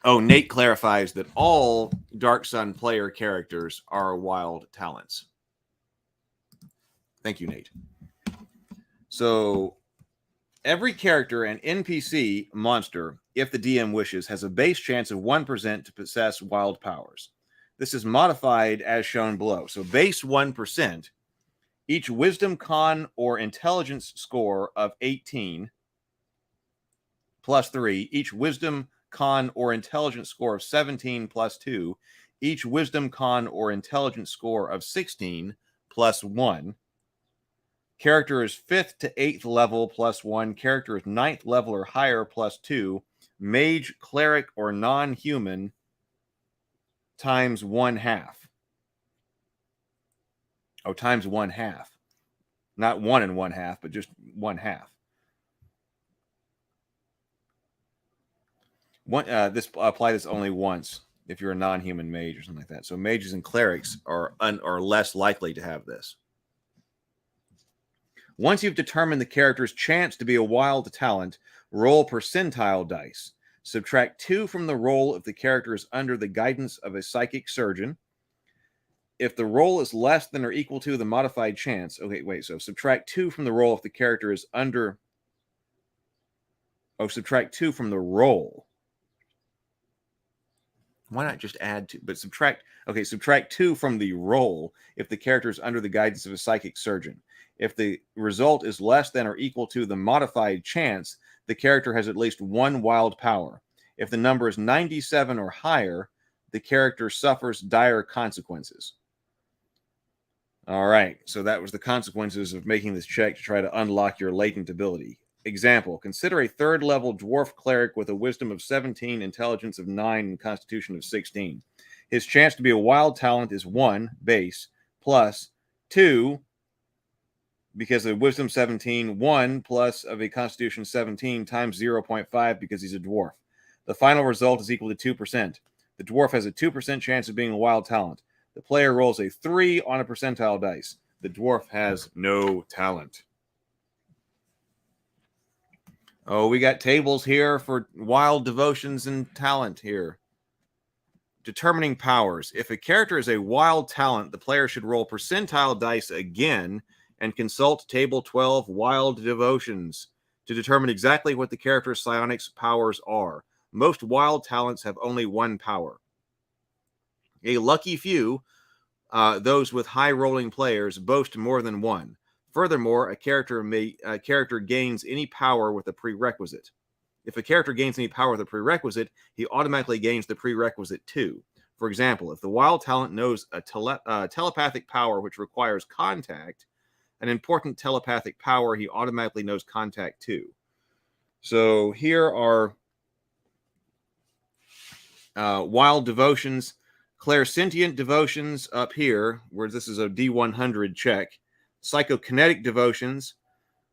Oh, Nate clarifies that all Dark Sun player characters are wild talents. Thank you, Nate. So every character and NPC monster, if the DM wishes, has a base chance of 1% to possess wild powers. This is modified as shown below. So base 1%, each wisdom, con, or intelligence score of 18 plus 3, each wisdom, con, or intelligence score of 17 plus 2, each wisdom, con, or intelligence score of 16 plus 1. Character is 5th to 8th level plus 1. Character is 9th level or higher plus 2. Mage, cleric, or non-human times 1/2. Oh, times 1/2. Not 1 and 1/2, but just 1/2. This apply this only once if you're a non-human mage or something like that. So mages and clerics are less likely to have this. Once you've determined the character's chance to be a wild talent, roll percentile dice. Subtract 2 from the roll if the character is under the guidance of a psychic surgeon. If the roll is less than or equal to the modified chance... Okay, wait. So subtract 2 from the roll if the character is under... Oh, subtract 2 from the roll. Why not just add 2? But subtract... Okay, subtract 2 from the roll if the character is under the guidance of a psychic surgeon. If the result is less than or equal to the modified chance, the character has at least 1 wild power. If the number is 97 or higher, the character suffers dire consequences. All right, so that was the consequences of making this check to try to unlock your latent ability. Example, consider a 3rd level dwarf cleric with a wisdom of 17, intelligence of 9, and constitution of 16. His chance to be a wild talent is 1 base plus 2 because of wisdom 17, 1 plus of a constitution 17 times 0.5 because he's a dwarf. The final result is equal to 2%. The dwarf has a 2% chance of being a wild talent. The player rolls a 3 on a percentile dice. The dwarf has no talent. Oh, we got tables here for wild devotions and talent here. Determining powers. If a character is a wild talent, the player should roll percentile dice again and consult table 12 wild devotions to determine exactly what the character's psionics powers are. Most wild talents have only 1 power. A lucky few, those with high rolling players, boast more than 1. Furthermore, a character gains any power with a prerequisite. If a character gains any power with a prerequisite, he automatically gains the prerequisite too. For example, if the wild talent knows a telepathic power which requires contact, an important telepathic power, he automatically knows contact too. So here are wild devotions, clairsentient devotions up here, where this is a D100 check. Psychokinetic devotions,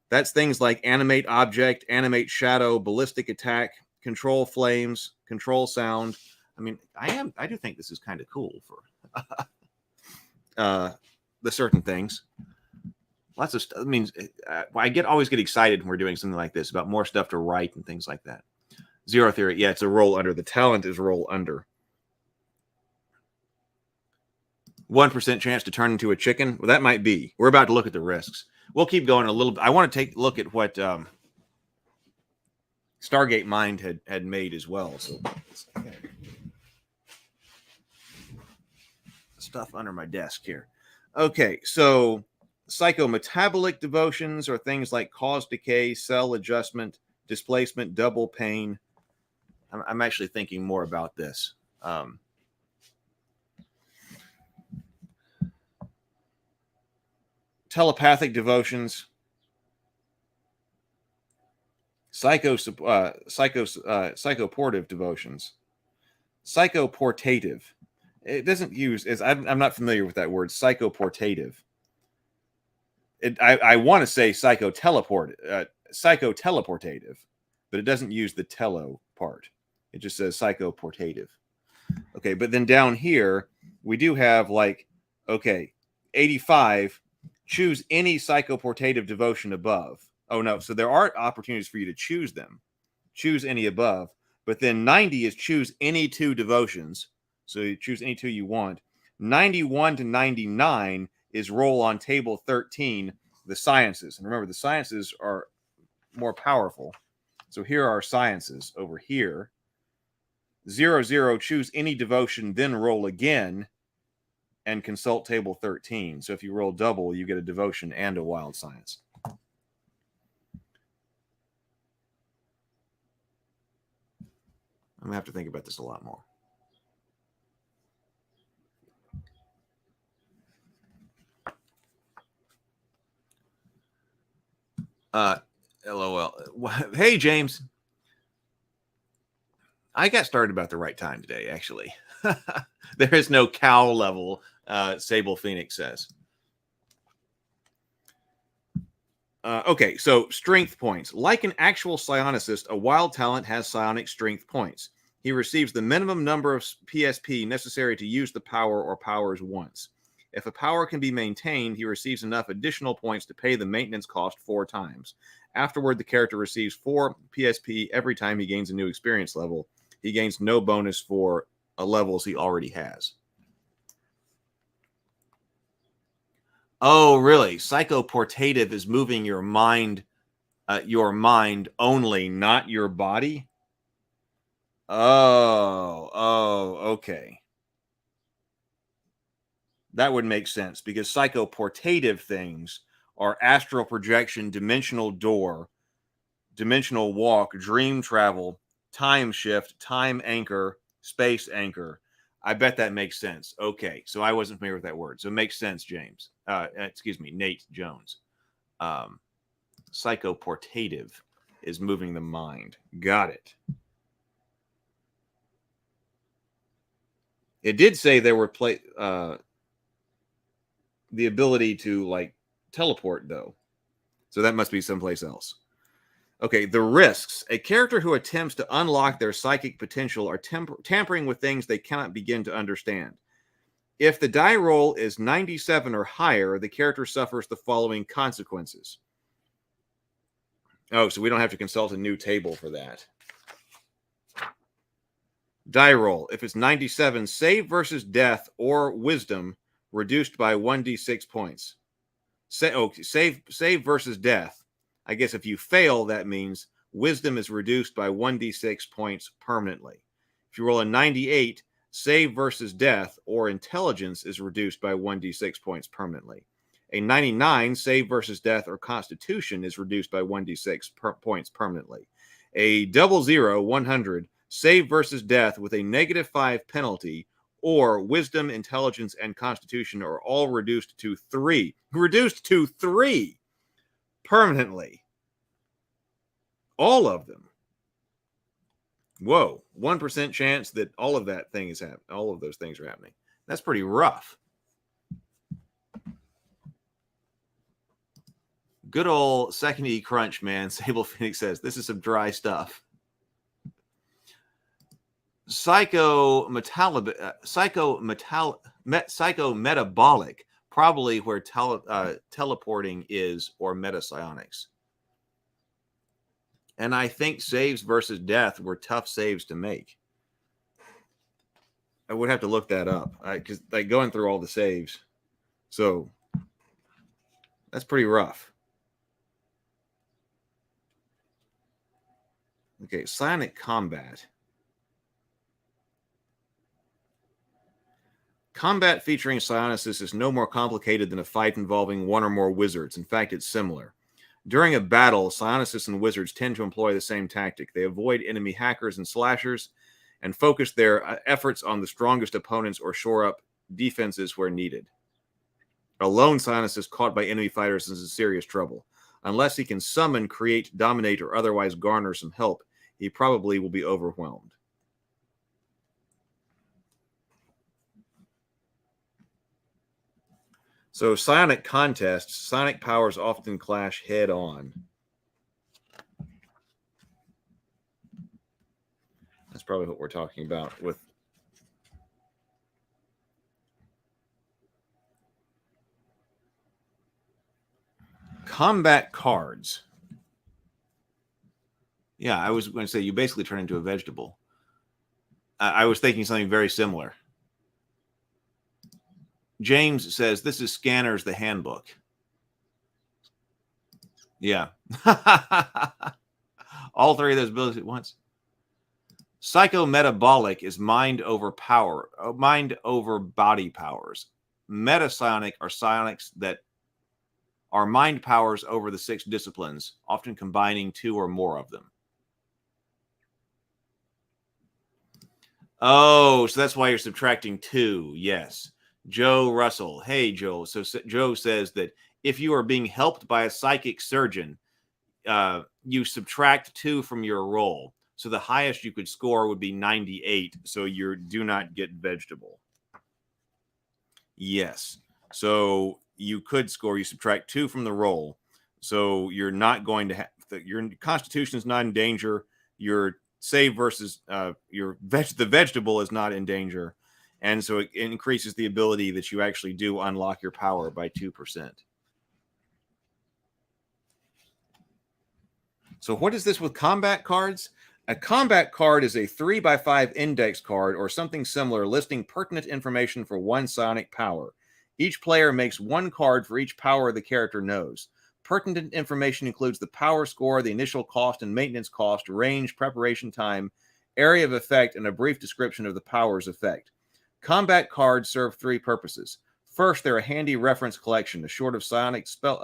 that's things like animate object, animate shadow, ballistic attack, control flames, control sound. I mean, I do think this is kind of cool for the certain things. Lots of stuff. I mean, I always get excited when we're doing something like this about more stuff to write and things like that. Zero theory, yeah, it's a roll under. The talent is roll under. 1% chance to turn into a chicken. Well, that might be. We're about to look at the risks. We'll keep going a little bit. I want to take a look at what Stargate Mind had made as well. So stuff under my desk here. Okay, so psychometabolic devotions are things like cause decay, cell adjustment, displacement, double pain. I'm actually thinking more about this. Telepathic devotions, psychoportive devotions, psychoportative. It doesn't use, I'm not familiar with that word, psychoportative. I want to say psychoteleportative, but it doesn't use the telo part. It just says psychoportative. Okay, but then down here, we do have 85, choose any psychoportative devotion above. Oh, no, so there are opportunities for you to choose them. Choose any above. But then 90 is choose any 2 devotions. So you choose any 2 you want. 91 to 99 is roll on table 13, the sciences. And remember, the sciences are more powerful. So here are sciences over here. 00, choose any devotion, then roll again and consult table 13. So if you roll double, you get a devotion and a wild science. I'm going to have to think about this a lot more. LOL. Hey, James. I got started about the right time today, actually. There is no cow level, Sable Phoenix says. Okay, so strength points. Like an actual psionicist, a wild talent has psionic strength points. He receives the minimum number of PSP necessary to use the power or powers once. If a power can be maintained, he receives enough additional points to pay the maintenance cost 4 times. Afterward, the character receives 4 PSP every time he gains a new experience level. He gains no bonus for levels he already has. Oh, really? Psychoportative is moving your mind only, not your body? Oh, okay. That would make sense because psychoportative things are astral projection, dimensional door, dimensional walk, dream travel, time shift, time anchor, space anchor. I bet that makes sense. Okay, so I wasn't familiar with that word. So it makes sense, James. Excuse me, Nate Jones. Psychoportative is moving the mind. Got it. It did say there were the ability to like teleport, though. So that must be someplace else. Okay, the risks. A character who attempts to unlock their psychic potential are tampering with things they cannot begin to understand. If the die roll is 97 or higher, the character suffers the following consequences. Oh, so we don't have to consult a new table for that. Die roll. If it's 97, save versus death or wisdom reduced by 1d6 points. Save versus death. I guess if you fail, that means wisdom is reduced by 1d6 points permanently. If you roll a 98, save versus death or intelligence is reduced by 1d6 points permanently. A 99, save versus death or constitution is reduced by 1d6 points permanently. A 00, 100, save versus death with a -5 penalty, or wisdom, intelligence, and constitution are all reduced to 3. Reduced to 3 permanently. All of them. Whoa, 1% chance that all of that thing is happening. All of those things are happening. That's pretty rough. Good old second E crunch, man. Sable Phoenix says this is some dry stuff. Psychometabolic, probably where teleporting is, or metapsionics. And I think saves versus death were tough saves to make. I would have to look that up because like going through all the saves. So that's pretty rough. Okay, psionic combat. Combat featuring psionicists is no more complicated than a fight involving one or more wizards. In fact, it's similar. During a battle, psionicists and wizards tend to employ the same tactic. They avoid enemy hackers and slashers and focus their efforts on the strongest opponents or shore up defenses where needed. A lone psionicist caught by enemy fighters is in serious trouble. Unless he can summon, create, dominate, or otherwise garner some help, he probably will be overwhelmed. So psionic contests, psionic powers often clash head on. That's probably what we're talking about with combat cards. Yeah, I was going to say you basically turn into a vegetable. I was thinking something very similar. James says, this is Scanners, the handbook. Yeah. All three of those abilities at once. Psychometabolic is mind over power, mind over body powers. Metapsionic are psionics that are mind powers over the 6 disciplines, often combining 2 or more of them. Oh, so that's why you're subtracting 2. Yes. Joe Russell. Hey, Joe. So Joe says that if you are being helped by a psychic surgeon, you subtract 2 from your roll. So the highest you could score would be 98. So you do not get vegetable. Yes. So you could score, you subtract 2 from the roll. So you're not going to have, your constitution is not in danger. Your save versus the vegetable is not in danger. And so it increases the ability that you actually do unlock your power by 2%. So what is this with combat cards? A combat card is a 3x5 index card or something similar listing pertinent information for one psionic power. Each player makes 1 card for each power the character knows. Pertinent information includes the power score, the initial cost and maintenance cost, range, preparation time, area of effect, and a brief description of the power's effect. Combat cards serve 3 purposes. First, they're a handy reference collection, a sort of psionic spell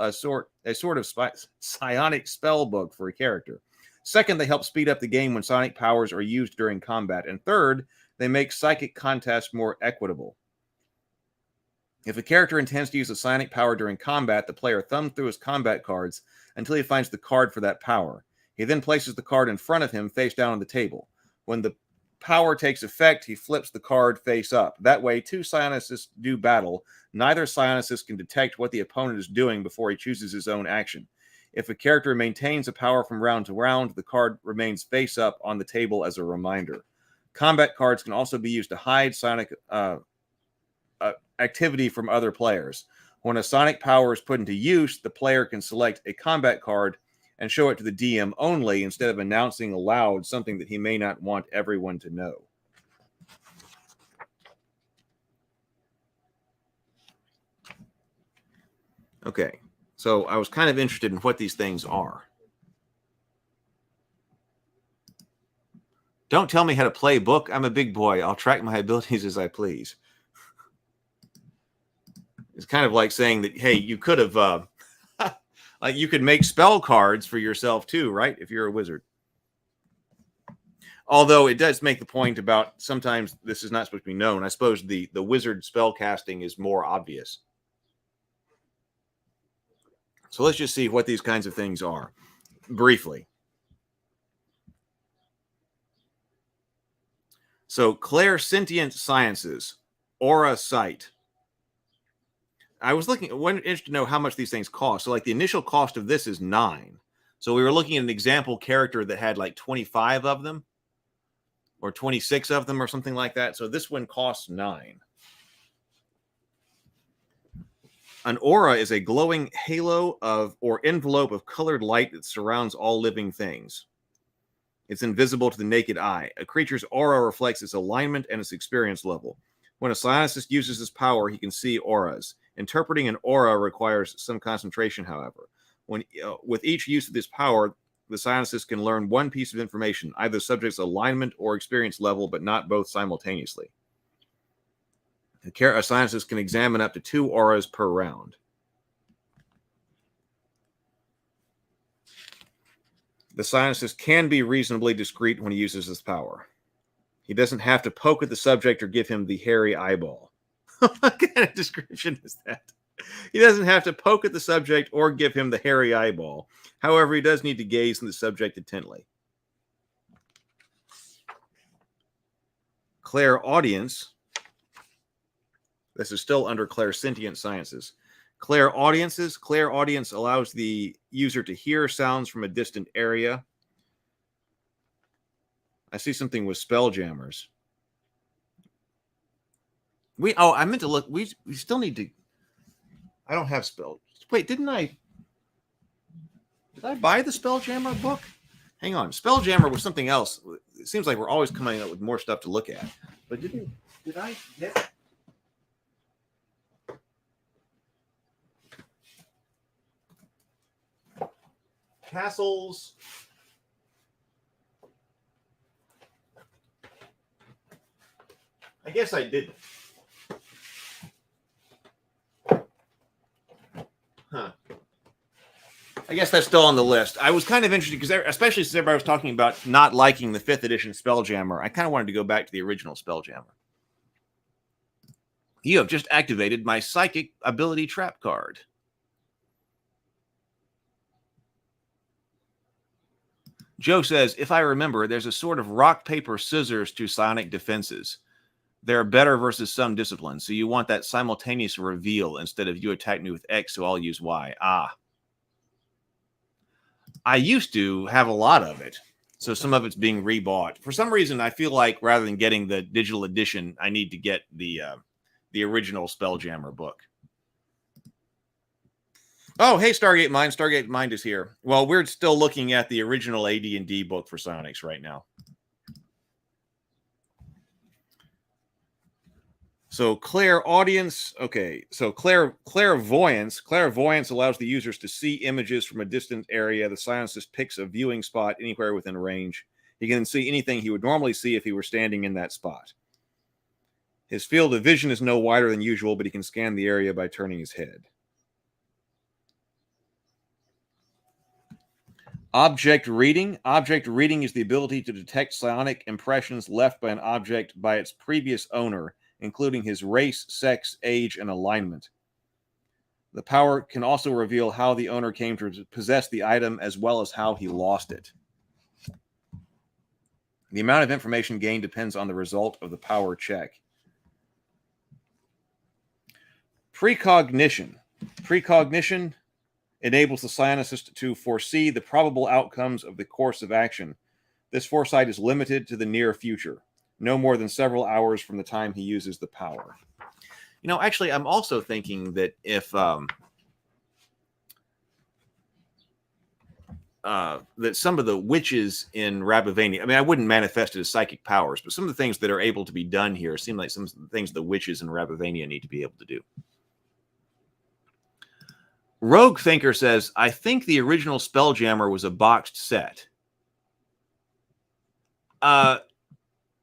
book for a character. Second, they help speed up the game when psionic powers are used during combat. And third, they make psychic contests more equitable. If a character intends to use a psionic power during combat, the player thumbs through his combat cards until he finds the card for that power. He then places the card in front of him face down on the table. When the power takes effect, he flips the card face up. That way, 2 psionicists do battle. Neither psionicist can detect what the opponent is doing before he chooses his own action. If a character maintains a power from round to round, the card remains face up on the table as a reminder. Combat cards can also be used to hide psionic activity from other players. When a psionic power is put into use, the player can select a combat card and show it to the DM only instead of announcing aloud something that he may not want everyone to know. Okay, so I was kind of interested in what these things are. Don't tell me how to play book. I'm a big boy. I'll track my abilities as I please. It's kind of like saying that, hey, you could have, like you could make spell cards for yourself too, right? If you're a wizard. Although it does make the point about sometimes this is not supposed to be known. I suppose the wizard spell casting is more obvious. So let's just see what these kinds of things are briefly. So clairsentient sciences, aura sight. I was looking, interested to know how much these things cost. So like the initial cost of this is 9. So we were looking at an example character that had like 25 of them or 26 of them or something like that. So this one costs 9. An aura is a glowing halo of or envelope of colored light that surrounds all living things. It's invisible to the naked eye. A creature's aura reflects its alignment and its experience level. When a psionicist uses his power, he can see auras. Interpreting an aura requires some concentration, however. With each use of this power, the psionicist can learn one piece of information, either the subject's alignment or experience level, but not both simultaneously. A psionicist can examine up to 2 auras per round. The psionicist can be reasonably discreet when he uses his power. He doesn't have to poke at the subject or give him the hairy eyeball. What kind of description is that? He doesn't have to poke at the subject or give him the hairy eyeball. However, he does need to gaze on the subject intently. Clairaudience. This is still under clairsentient sciences. Clairaudience allows the user to hear sounds from a distant area. I see something with spelljammers. I meant to look. We still need to. I don't have spell. Wait, did I buy the Spelljammer book? Hang on. Spelljammer was something else. It seems like we're always coming up with more stuff to look at. But did I get castles? I guess I didn't. Huh. I guess that's still on the list. I was kind of interested because, especially since everybody was talking about not liking the 5th edition Spelljammer, I kind of wanted to go back to the original Spelljammer. You have just activated my psychic ability trap card. Joe says, if I remember, there's a sort of rock, paper, scissors to psionic defenses. They're better versus some disciplines. So you want that simultaneous reveal instead of you attack me with X, so I'll use Y. Ah. I used to have a lot of it. So some of it's being rebought. For some reason, I feel like rather than getting the digital edition, I need to get the original Spelljammer book. Oh, hey, Stargate Mind. Stargate Mind is here. Well, we're still looking at the original AD&D book for Psionics right now. So clairaudience, okay. So clairvoyance allows the users to see images from a distant area. The psionicist picks a viewing spot anywhere within range. He can see anything he would normally see if he were standing in that spot. His field of vision is no wider than usual, but he can scan the area by turning his head. Object reading. Object reading is the ability to detect psionic impressions left by an object by its previous owner, including his race, sex, age, and alignment. The power can also reveal how the owner came to possess the item as well as how he lost it. The amount of information gained depends on the result of the power check. Precognition. Precognition enables the psionicist to foresee the probable outcomes of the course of action. This foresight is limited to the near future, no more than several hours from the time he uses the power. You know, actually, I'm also thinking that if that some of the witches in Rabavania, I mean, I wouldn't manifest it as psychic powers, but some of the things that are able to be done here seem like some of the things the witches in Rabavania need to be able to do. Rogue Thinker says, I think the original Spelljammer was a boxed set.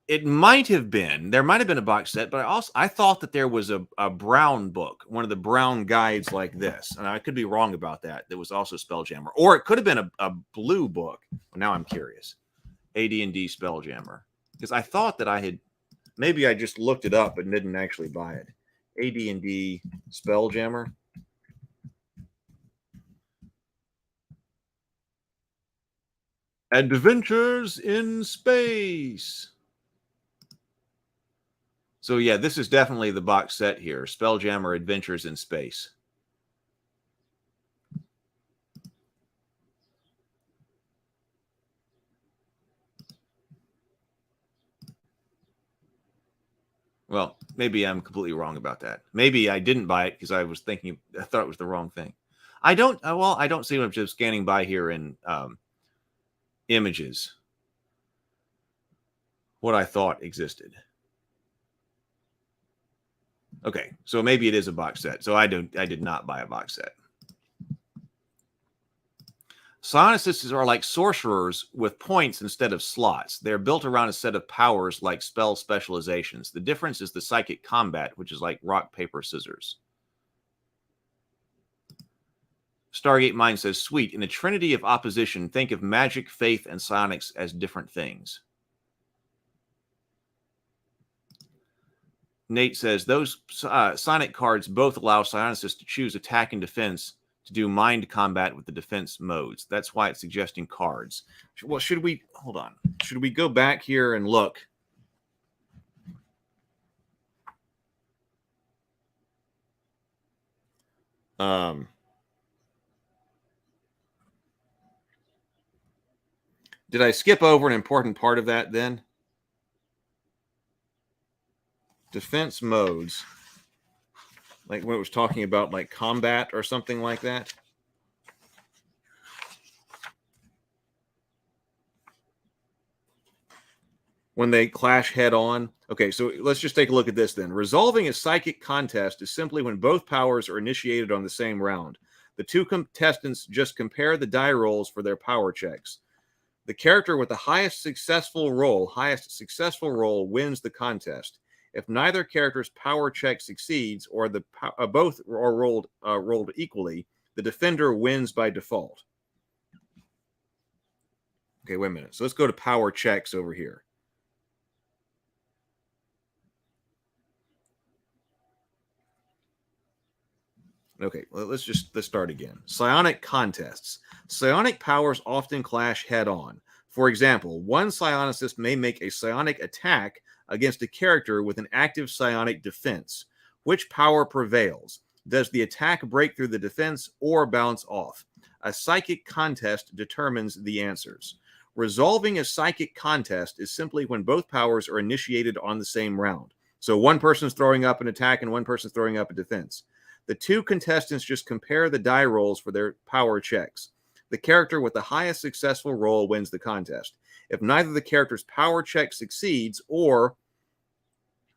It might have been. There might have been a box set, but I thought that there was a brown book, one of the brown guides like this. And I could be wrong about that. That was also Spelljammer. Or it could have been a blue book. Well, now I'm curious. AD&D Spelljammer. Because I thought that I had, maybe I just looked it up but didn't actually buy it. AD&D Spelljammer. Adventures in Space. So yeah, this is definitely the box set here. Spelljammer Adventures in Space. Well, maybe I'm completely wrong about that. Maybe I didn't buy it because I was thinking, I thought it was the wrong thing. I don't see what I'm just scanning by here in images. What I thought existed. Okay, so maybe it is a box set. So I did not buy a box set. Psionicists are like sorcerers with points instead of slots. They're built around a set of powers like spell specializations. The difference is the psychic combat, which is like rock, paper, scissors. Stargate Mind says, sweet. In a trinity of opposition, think of magic, faith, and psionics as different things. Nate says, those psionic cards both allow psionicists to choose attack and defense to do mind combat with the defense modes. That's why it's suggesting cards. Well, should we, hold on. Should we go back here and look? Did I skip over an important part of that then? Defense modes. Like when it was talking about like combat or something like that. When they clash head on. Okay, so let's just take a look at this then. Resolving a psychic contest is simply when both powers are initiated on the same round. The two contestants just compare the die rolls for their power checks. The character with the highest successful roll wins the contest. If neither character's power check succeeds or the both are rolled equally, the defender wins by default. Okay, wait a minute. So let's go to power checks over here. Okay, let's start again. Psionic contests. Psionic powers often clash head-on. For example, one psionicist may make a psionic attack against a character with an active psionic defense. Which power prevails? Does the attack break through the defense or bounce off? A psychic contest determines the answers. Resolving a psychic contest is simply when both powers are initiated on the same round. So one person's throwing up an attack and one person's throwing up a defense. The two contestants just compare the die rolls for their power checks. The character with the highest successful roll wins the contest. If neither the character's power check succeeds, or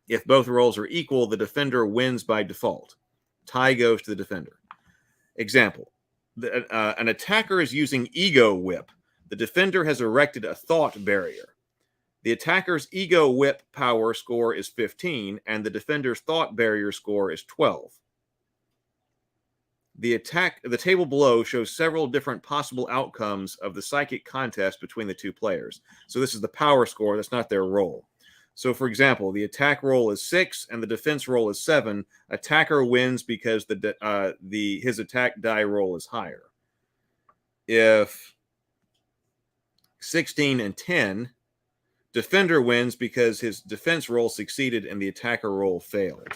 if both rolls are equal, the defender wins by default. Tie goes to the defender. Example, an attacker is using ego whip. The defender has erected a thought barrier. The attacker's ego whip power score is 15, and the defender's thought barrier score is 12. The table below shows several different possible outcomes of the psychic contest between the two players. So this is the power score. That's not their roll. So, for example, the attack roll is 6 and the defense roll is 7. Attacker wins because his attack die roll is higher. If 16 and 10, defender wins because his defense roll succeeded and the attacker roll failed.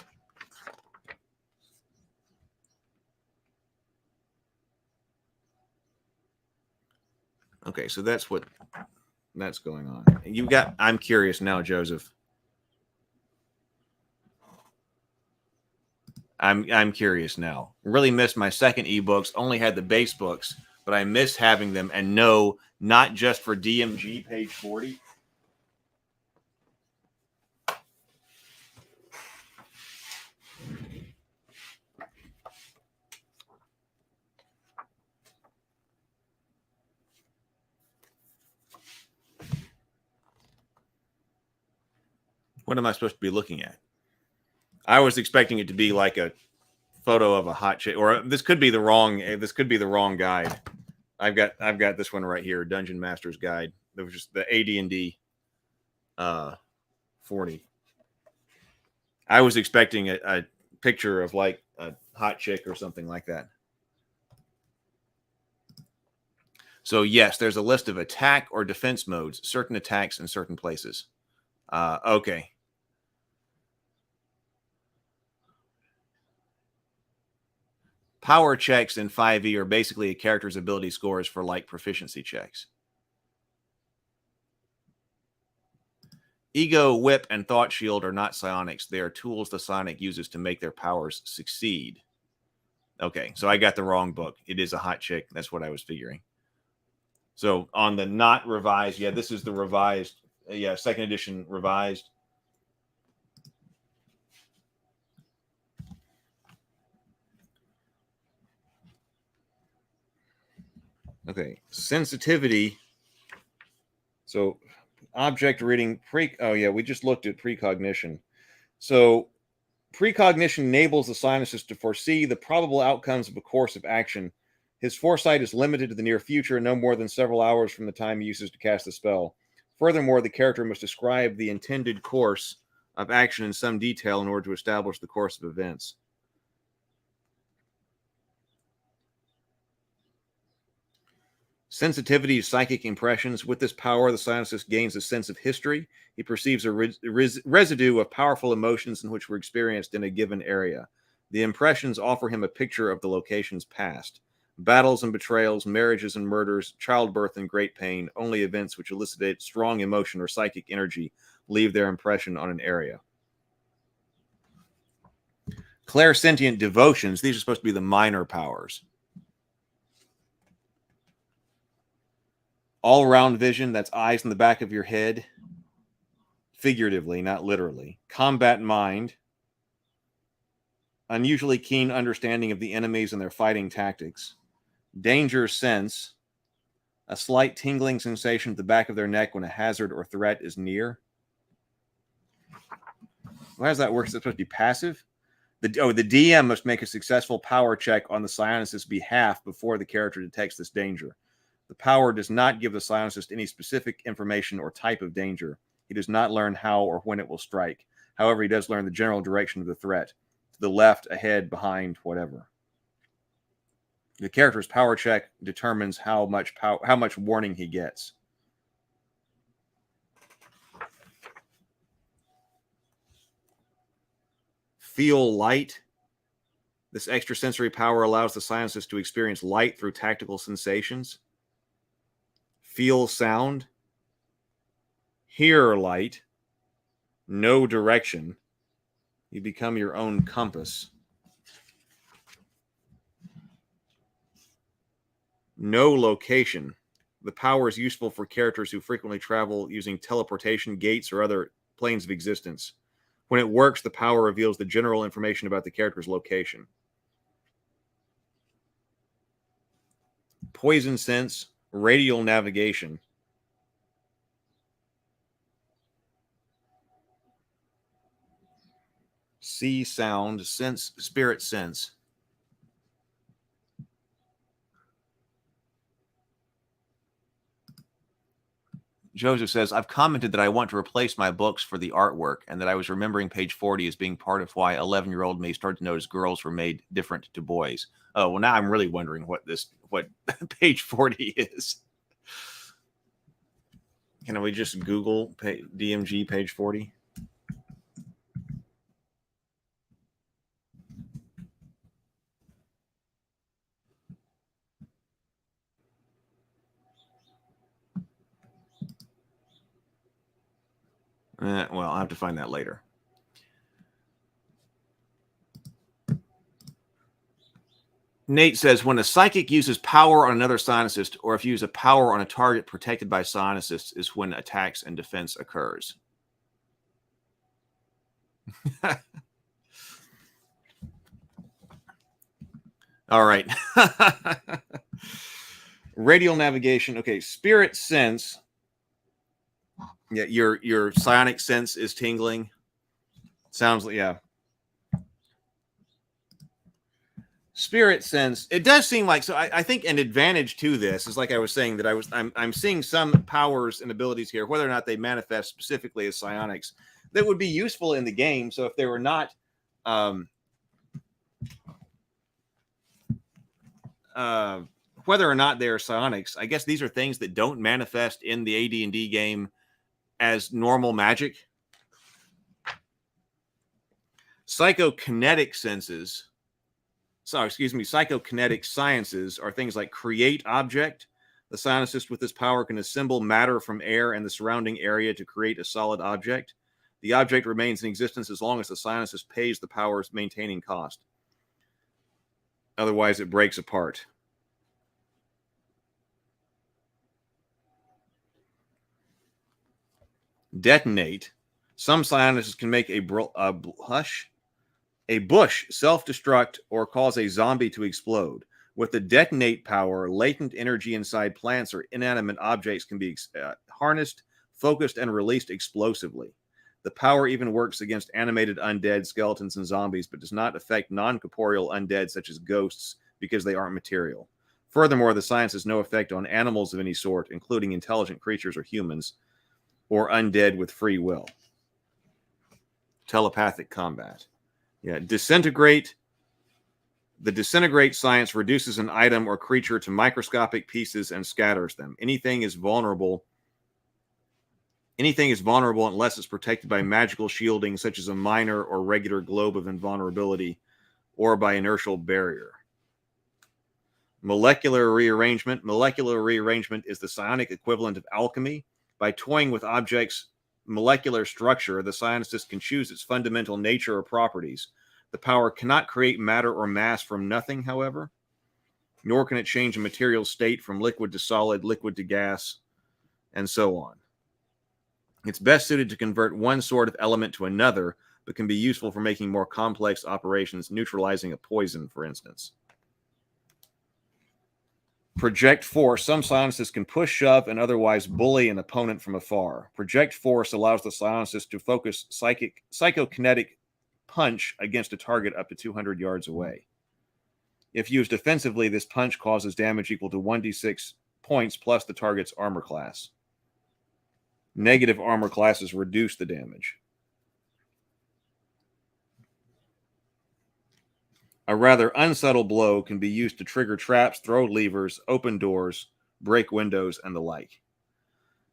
Okay, so that's going on. I'm curious now, Joseph. I'm curious now. Really missed my second ebooks. Only had the base books, but I miss having them. And no, not just for DMG page 40. What am I supposed to be looking at? I was expecting it to be like a photo of a hot chick, or this could be the wrong guide. I've got this one right here, Dungeon Master's Guide. That was just the AD&D 40. I was expecting a picture of like a hot chick or something like that. So yes, there's a list of attack or defense modes, certain attacks in certain places. Okay. Power checks in 5e are basically a character's ability scores for like proficiency checks. Ego, whip, and thought shield are not psionics. They are tools the psionic uses to make their powers succeed. Okay, so I got the wrong book. It is a hot chick. That's what I was figuring. So on the not revised, yeah, this is the revised, second edition revised. Okay, sensitivity. So object reading, we just looked at precognition. So precognition enables the psionicist to foresee the probable outcomes of a course of action. His foresight is limited to the near future, no more than several hours from the time he uses to cast the spell. Furthermore, the character must describe the intended course of action in some detail in order to establish the course of events. Sensitivity to psychic impressions. With this power, the psionicist gains a sense of history. He perceives a residue of powerful emotions in which were experienced in a given area. The impressions offer him a picture of the location's past. Battles and betrayals, marriages and murders, childbirth and great pain, only events which elicit strong emotion or psychic energy leave their impression on an area. Clairsentient devotions. These are supposed to be the minor powers. All-round vision, that's eyes in the back of your head. Figuratively, not literally. Combat mind. Unusually keen understanding of the enemies and their fighting tactics. Danger sense. A slight tingling sensation at the back of their neck when a hazard or threat is near. How does that work? Is it supposed to be passive? The DM must make a successful power check on the psionicist's behalf before the character detects this danger. The power does not give the psionicist any specific information or type of danger. He does not learn how or when it will strike. However, he does learn the general direction of the threat. To the left, ahead, behind, whatever. The character's power check determines how much warning he gets. Feel light. This extrasensory power allows the scientist to experience light through tactical sensations. Feel sound. Hear light. Know direction. You become your own compass. Know location. The power is useful for characters who frequently travel using teleportation, gates, or other planes of existence. When it works, the power reveals the general information about the character's location. Poison sense, radial navigation. See sound, sense, spirit sense. Joseph says, I've commented that I want to replace my books for the artwork and that I was remembering page 40 as being part of why 11-year-old me started to notice girls were made different to boys. Oh, well, now I'm really wondering what page 40 is. Can we just Google DMG page 40? Well, I'll have to find that later. Nate says, when a psychic uses power on another psionicist, or if you use a power on a target protected by psionicists, is when attacks and defense occurs. All right. Radial navigation. Okay, spirit sense. Yeah, your psionic sense is tingling. Sounds like, yeah. Spirit sense, it does seem like, so I think an advantage to this is, like I was saying, that I'm seeing some powers and abilities here, whether or not they manifest specifically as psionics, that would be useful in the game. So if they were not whether or not they're psionics, I guess these are things that don't manifest in the AD&D game as normal magic. Psychokinetic senses. Psychokinetic sciences are things like create object. The psionicist with this power can assemble matter from air and the surrounding area to create a solid object. The object remains in existence as long as the psionicist pays the power's maintaining cost. Otherwise, it breaks apart. Detonate. Some psionicists can make a bush self-destruct or cause a zombie to explode. With the detonate power, latent energy inside plants or inanimate objects can be harnessed, focused, and released explosively. The power even works against animated undead, skeletons, and zombies, but does not affect non-corporeal undead such as ghosts because they aren't material. Furthermore, the science has no effect on animals of any sort, including intelligent creatures or humans, or undead with free will. Telepathic combat. Yeah, disintegrate. The disintegrate science reduces an item or creature to microscopic pieces and scatters them. Anything is vulnerable unless it's protected by magical shielding, such as a minor or regular globe of invulnerability, or by inertial barrier. Molecular rearrangement. Molecular rearrangement is the psionic equivalent of alchemy. By toying with objects' molecular structure, the psionicist can choose its fundamental nature or properties. The power cannot create matter or mass from nothing, however, nor can it change a material state from liquid to solid, liquid to gas, and so on. It's best suited to convert one sort of element to another, but can be useful for making more complex operations, neutralizing a poison, for instance. Project force. Some psionicists can push, shove, and bully an opponent from afar. Project force allows the psionicist to focus psychokinetic punch against a target up to 200 yards away. If used defensively, this punch causes damage equal to 1d6 points plus the target's armor class. Negative armor classes reduce the damage. A rather unsubtle blow can be used to trigger traps, throw levers, open doors, break windows, and the like.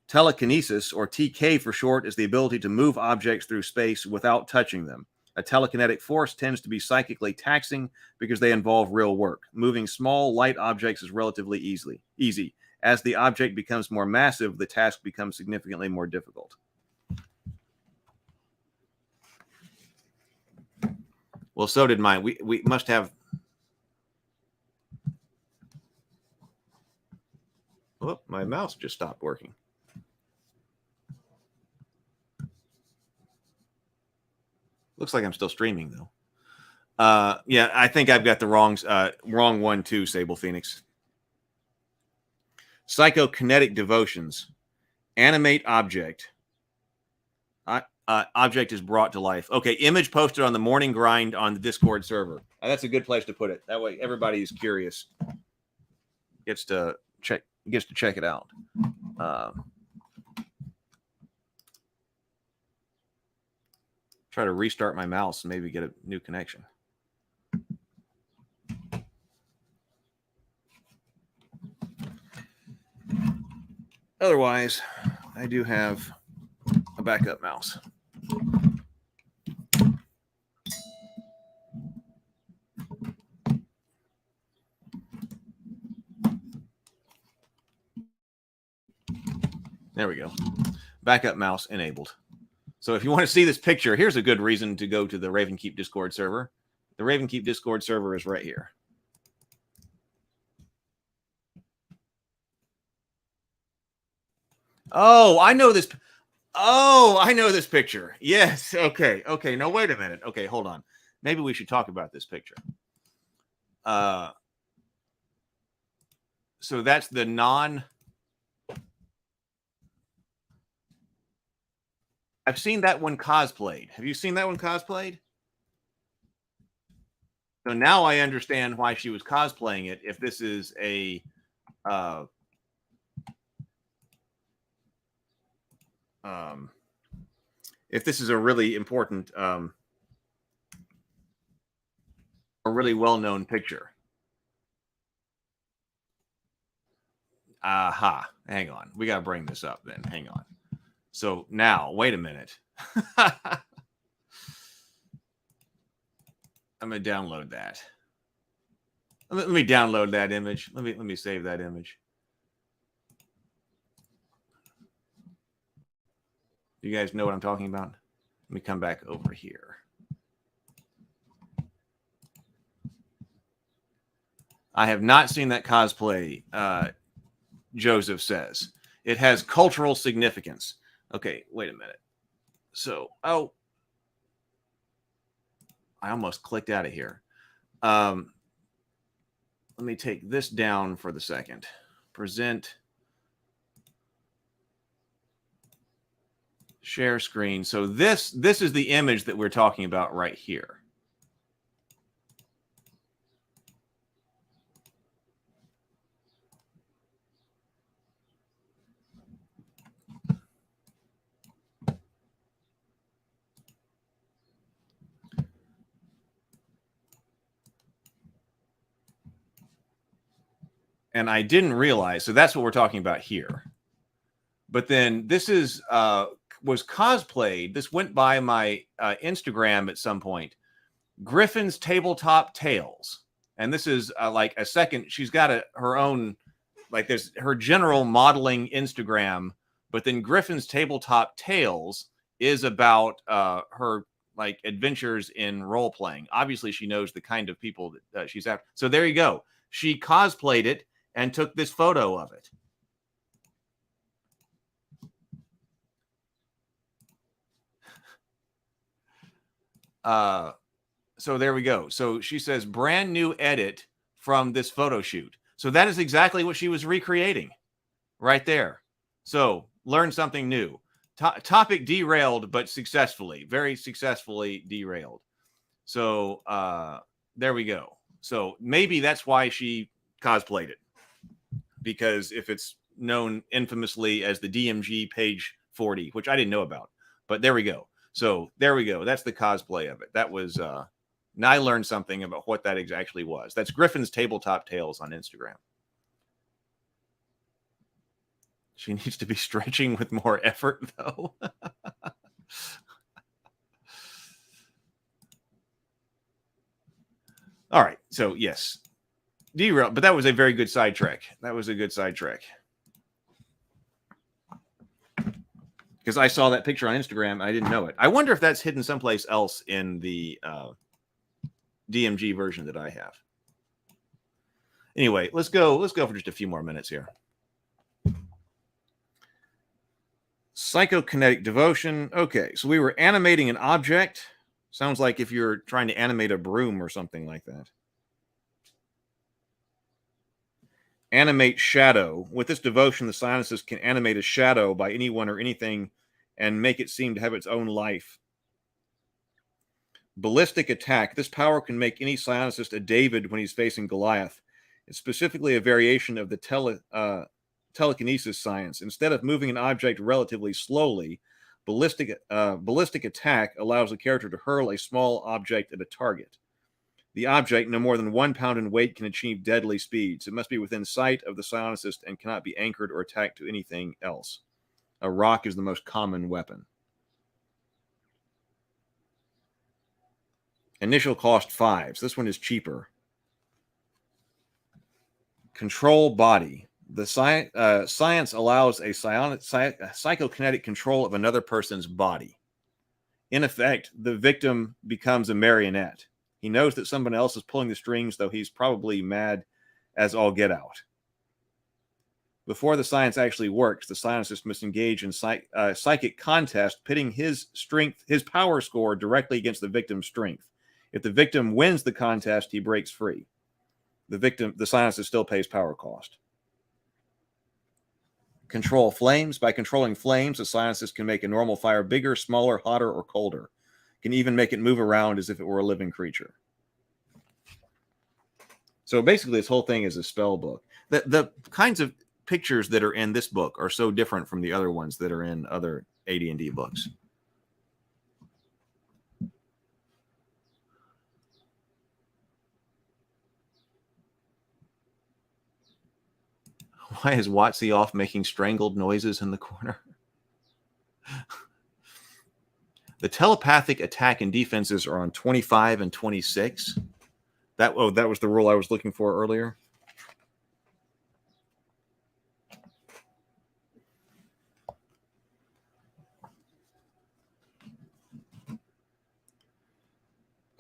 Telekinesis, or TK for short, is the ability to move objects through space without touching them. A telekinetic force tends to be psychically taxing because they involve real work. Moving small, light objects is relatively easy. As the object becomes more massive, the task becomes significantly more difficult. Well, so did mine. We must have... Oh, my mouse just stopped working. Looks like I'm still streaming, though. Yeah, I think I've got the wrong one, too, Sable Phoenix. Psychokinetic devotions. Animate object. Object is brought to life. Okay, image posted on the morning grind on the Discord server. That's a good place to put it. That way everybody who's curious gets to check it out. Try to restart my mouse and maybe get a new connection. Otherwise, I do have a backup mouse. There we go. Backup mouse enabled. So if you want to see this picture, here's a good reason to go to the Ravenkeep Discord server. The Ravenkeep Discord server is right here. Oh, I know this. Oh, I know this picture. Yes. Okay. Okay. No, wait a minute. Okay, hold on. Maybe we should talk about this picture. So that's the non... I've seen that one cosplayed. Have you seen that one cosplayed? So now I understand why she was cosplaying it. If this is a if this is a really important, a really well-known picture. Aha. Hang on. We got to bring this up then. Hang on. So now, wait a minute. I'm going to download that. Let me download that image. Let me save that image. You guys know what I'm talking about? Let me come back over here. I have not seen that cosplay, Joseph says. It has cultural significance. Okay, wait a minute. So, I almost clicked out of here. Let me take this down for the second. Present. Share screen. So this is the image that we're talking about right here. And I didn't realize, so that's what we're talking about here. But then this is was cosplayed. This went by my Instagram at some point. Griffin's Tabletop Tales, and this is like a second. She's got her own, like there's her general modeling Instagram, but then Griffin's Tabletop Tales is about her like adventures in role playing. Obviously, she knows the kind of people that she's after. So there you go. She cosplayed it and took this photo of it. So there we go. So she says brand new edit from this photo shoot. So that is exactly what she was recreating right there. So learn something new. Topic derailed, but successfully, very successfully derailed. So there we go. So maybe that's why she cosplayed it, because if it's known infamously as the DMG page 40, which I didn't know about, but there we go. So there we go. That's the cosplay of it. That was, now I learned something about what that actually was. That's Griffin's Tabletop Tales on Instagram. She needs to be stretching with more effort, though. All right. So, yes. Derail, but that was a very good sidetrack. That was a good sidetrack. Because I saw that picture on Instagram. I didn't know it. I wonder if that's hidden someplace else in the DMG version that I have. Anyway, let's go for just a few more minutes here. Psychokinetic devotion. Okay, so we were animating an object. Sounds like if you're trying to animate a broom or something like that. Animate shadow. With this devotion, the psionicist can animate a shadow by anyone or anything and make it seem to have its own life. Ballistic attack. This power can make any psionicist a David when he's facing Goliath. It's specifically a variation of the telekinesis science. Instead of moving an object relatively slowly, ballistic attack allows the character to hurl a small object at a target. The object, no more than 1 pound in weight, can achieve deadly speeds. It must be within sight of the psionicist and cannot be anchored or attacked to anything else. A rock is the most common weapon. Initial cost 5. So this one is cheaper. Control body. The science allows a psychokinetic control of another person's body. In effect, the victim becomes a marionette. He knows that someone else is pulling the strings, though he's probably mad as all get out. Before the science actually works, the psionicist must engage in psychic contest, pitting his power score directly against the victim's strength. If the victim wins the contest, he breaks free. The psionicist still pays power cost. Control flames. By controlling flames, a psionicist can make a normal fire bigger, smaller, hotter, or colder. Can even make it move around as if it were a living creature. So basically, this whole thing is a spell book. The kinds of pictures that are in this book are so different from the other ones that are in other AD&D books. Why is Watsy off making strangled noises in the corner? The telepathic attack and defenses are on 25 and 26. That was the rule I was looking for earlier.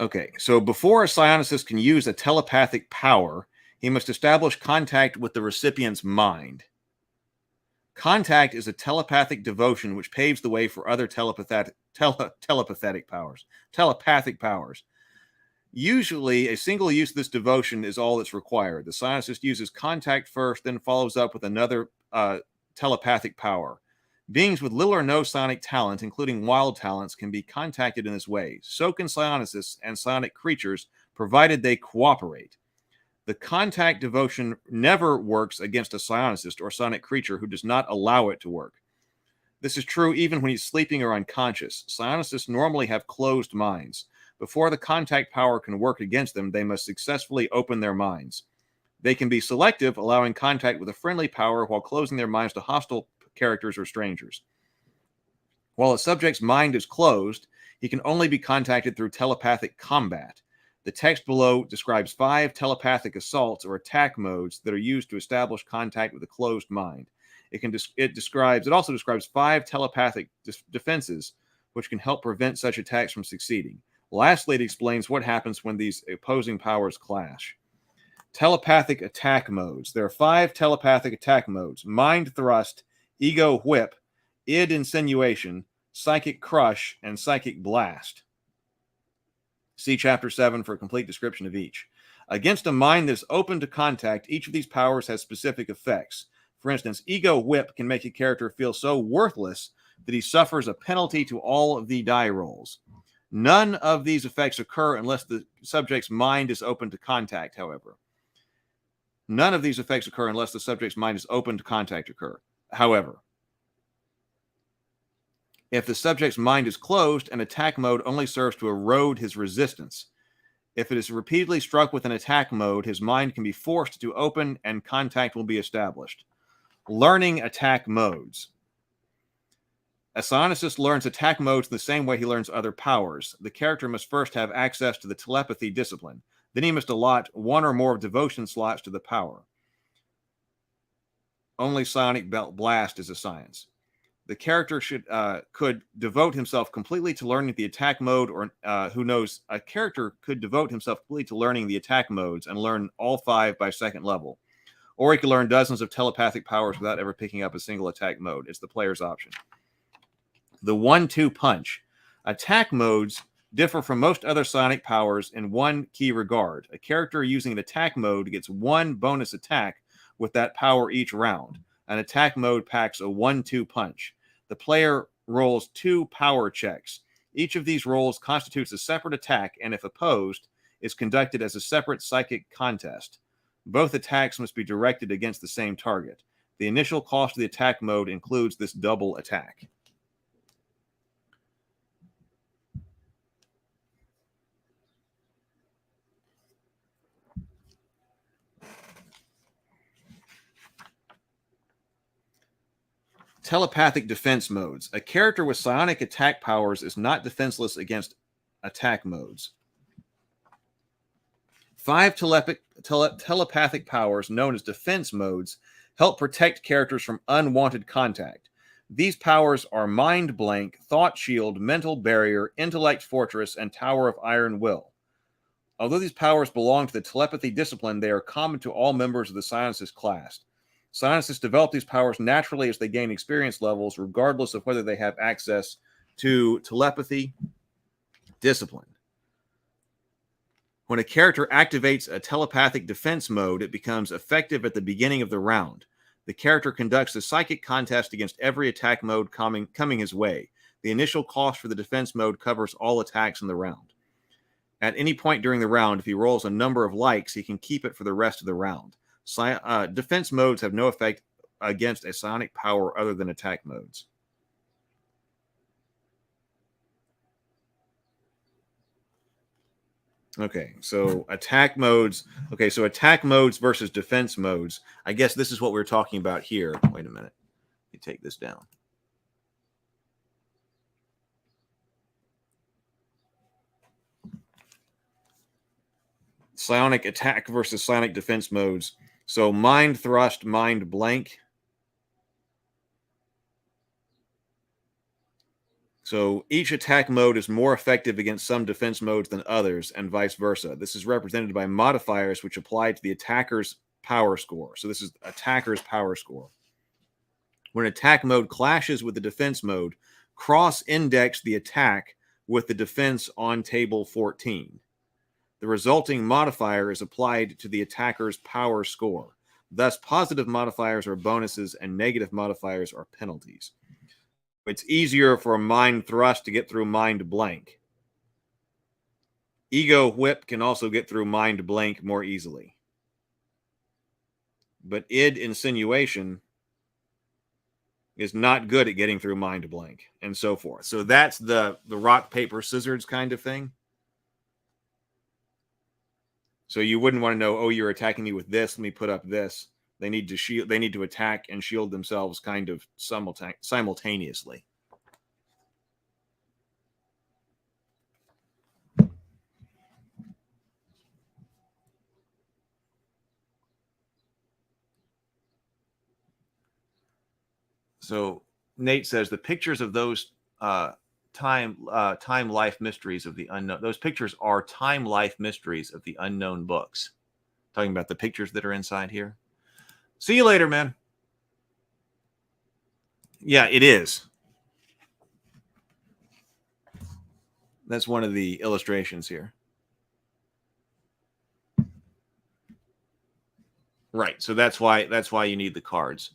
Okay, so before a psionicist can use a telepathic power, he must establish contact with the recipient's mind. Contact is a telepathic devotion which paves the way for other telepathic powers. Usually, a single use of this devotion is all that's required. The psionicist uses contact first, then follows up with another telepathic power. Beings with little or no psionic talent, including wild talents, can be contacted in this way. So can psionicists and psionic creatures, provided they cooperate. The contact devotion never works against a psionicist or psionic creature who does not allow it to work. This is true even when he's sleeping or unconscious. Psionicists normally have closed minds. Before the contact power can work against them, they must successfully open their minds. They can be selective, allowing contact with a friendly power while closing their minds to hostile characters or strangers. While a subject's mind is closed, he can only be contacted through telepathic combat. The text below describes 5 telepathic assaults or attack modes that are used to establish contact with a closed mind. It also describes 5 telepathic defenses, which can help prevent such attacks from succeeding. Lastly, it explains what happens when these opposing powers clash. Telepathic attack modes. There are 5 telepathic attack modes: mind thrust, ego whip, id insinuation, psychic crush, and psychic blast. See Chapter 7 for a complete description of each. Against a mind that is open to contact, each of these powers has specific effects. For instance, ego whip can make a character feel so worthless that he suffers a penalty to all of the die rolls. None of these effects occur unless the subject's mind is open to contact, however. None of these effects occur unless the subject's mind is open to contact however. If the subject's mind is closed, an attack mode only serves to erode his resistance. If it is repeatedly struck with an attack mode, his mind can be forced to open and contact will be established. Learning attack modes. A psionicist learns attack modes in the same way he learns other powers. The character must first have access to the telepathy discipline. Then he must allot one or more devotion slots to the power. Only psionic blast is a science. The character could devote himself completely to learning the attack mode, or who knows, a character could devote himself completely to learning the attack modes and learn all 5 by 2nd level. Or he could learn dozens of telepathic powers without ever picking up a single attack mode. It's the player's option. The 1-2 punch. Attack modes differ from most other psionic powers in one key regard. A character using an attack mode gets 1 bonus attack with that power each round. An attack mode packs a 1-2 punch. The player rolls 2 power checks. Each of these rolls constitutes a separate attack, and if opposed, is conducted as a separate psychic contest. Both attacks must be directed against the same target. The initial cost of the attack mode includes this double attack. Telepathic defense modes. A character with psionic attack powers is not defenseless against attack modes. 5 telepathic powers, known as defense modes, help protect characters from unwanted contact. These powers are Mind Blank, Thought Shield, Mental Barrier, Intellect Fortress, and Tower of Iron Will. Although these powers belong to the telepathy discipline, they are common to all members of the Psionicist class. Psionicists develop these powers naturally as they gain experience levels, regardless of whether they have access to telepathy discipline. When a character activates a telepathic defense mode, it becomes effective at the beginning of the round. The character conducts a psychic contest against every attack mode coming his way. The initial cost for the defense mode covers all attacks in the round. At any point during the round, if he rolls a number of likes, he can keep it for the rest of the round. Defense modes have no effect against a psionic power other than attack modes. Okay, so attack modes. Okay, so attack modes versus defense modes. I guess this is what we're talking about here. Wait a minute. Let me take this down. Psionic attack versus psionic defense modes. So mind thrust, mind blank. So each attack mode is more effective against some defense modes than others, and vice versa. This is represented by modifiers which apply to the attacker's power score. So this is attacker's power score. When attack mode clashes with the defense mode, cross-index the attack with the defense on table 14. The resulting modifier is applied to the attacker's power score. Thus, positive modifiers are bonuses and negative modifiers are penalties. It's easier for mind thrust to get through mind blank. Ego whip can also get through mind blank more easily. But id insinuation is not good at getting through mind blank, and so forth. So that's the rock, paper, scissors kind of thing. So you wouldn't want to know, oh, you're attacking me with this, let me put up this. They need to shield. They need to attack and shield themselves kind of simultaneously. So Nate says the pictures of those time life mysteries of the unknown. Those pictures are time life mysteries of the unknown books. Talking about the pictures that are inside here. See you later, man. Yeah, it is. That's one of the illustrations here. Right. So that's why you need the cards.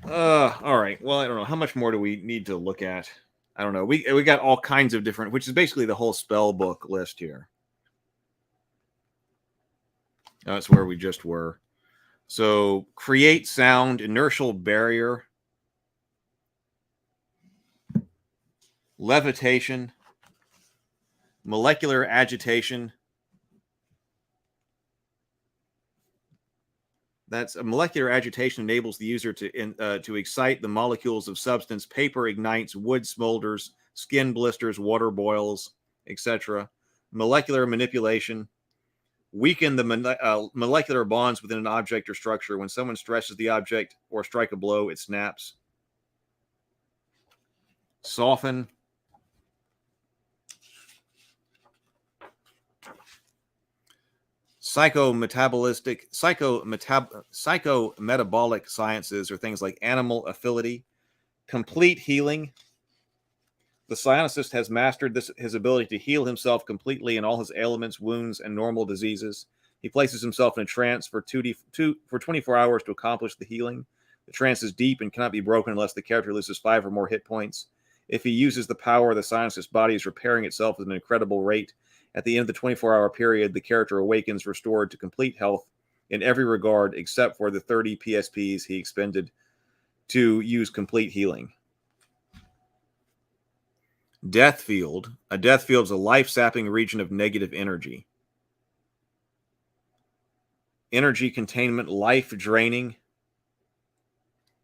All right. Well, I don't know. How much more do we need to look at? I don't know. We got all kinds of different, which is basically the whole spell book list here. That's where we just were. So create sound, inertial barrier, levitation, molecular agitation. That's a molecular agitation enables the user to excite the molecules of substance. Paper ignites, wood smolders, skin blisters, water boils, etc. Molecular manipulation. Weaken the molecular bonds within an object or structure. When someone stresses the object or strike a blow, it snaps. Soften. Psychometabolic sciences are things like animal affinity. Complete healing. The psionicist has mastered his ability to heal himself completely in all his ailments, wounds, and normal diseases. He places himself in a trance for 24 hours to accomplish the healing. The trance is deep and cannot be broken unless the character loses 5 or more hit points. If he uses the power, the psionicist's body is repairing itself at an incredible rate. At the end of the 24-hour period, the character awakens restored to complete health in every regard except for the 30 PSPs he expended to use complete healing. Death field. A death field is a life-sapping region of negative energy. Energy containment, life draining.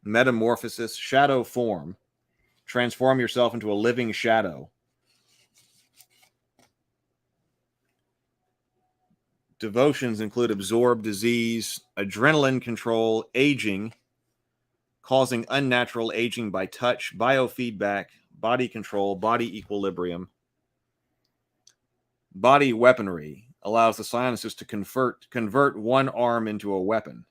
Metamorphosis, shadow form. Transform yourself into a living shadow. Devotions include absorb disease, adrenaline control, aging, causing unnatural aging by touch, biofeedback, body control, body equilibrium. Body weaponry allows the psionicist to convert one arm into a weapon.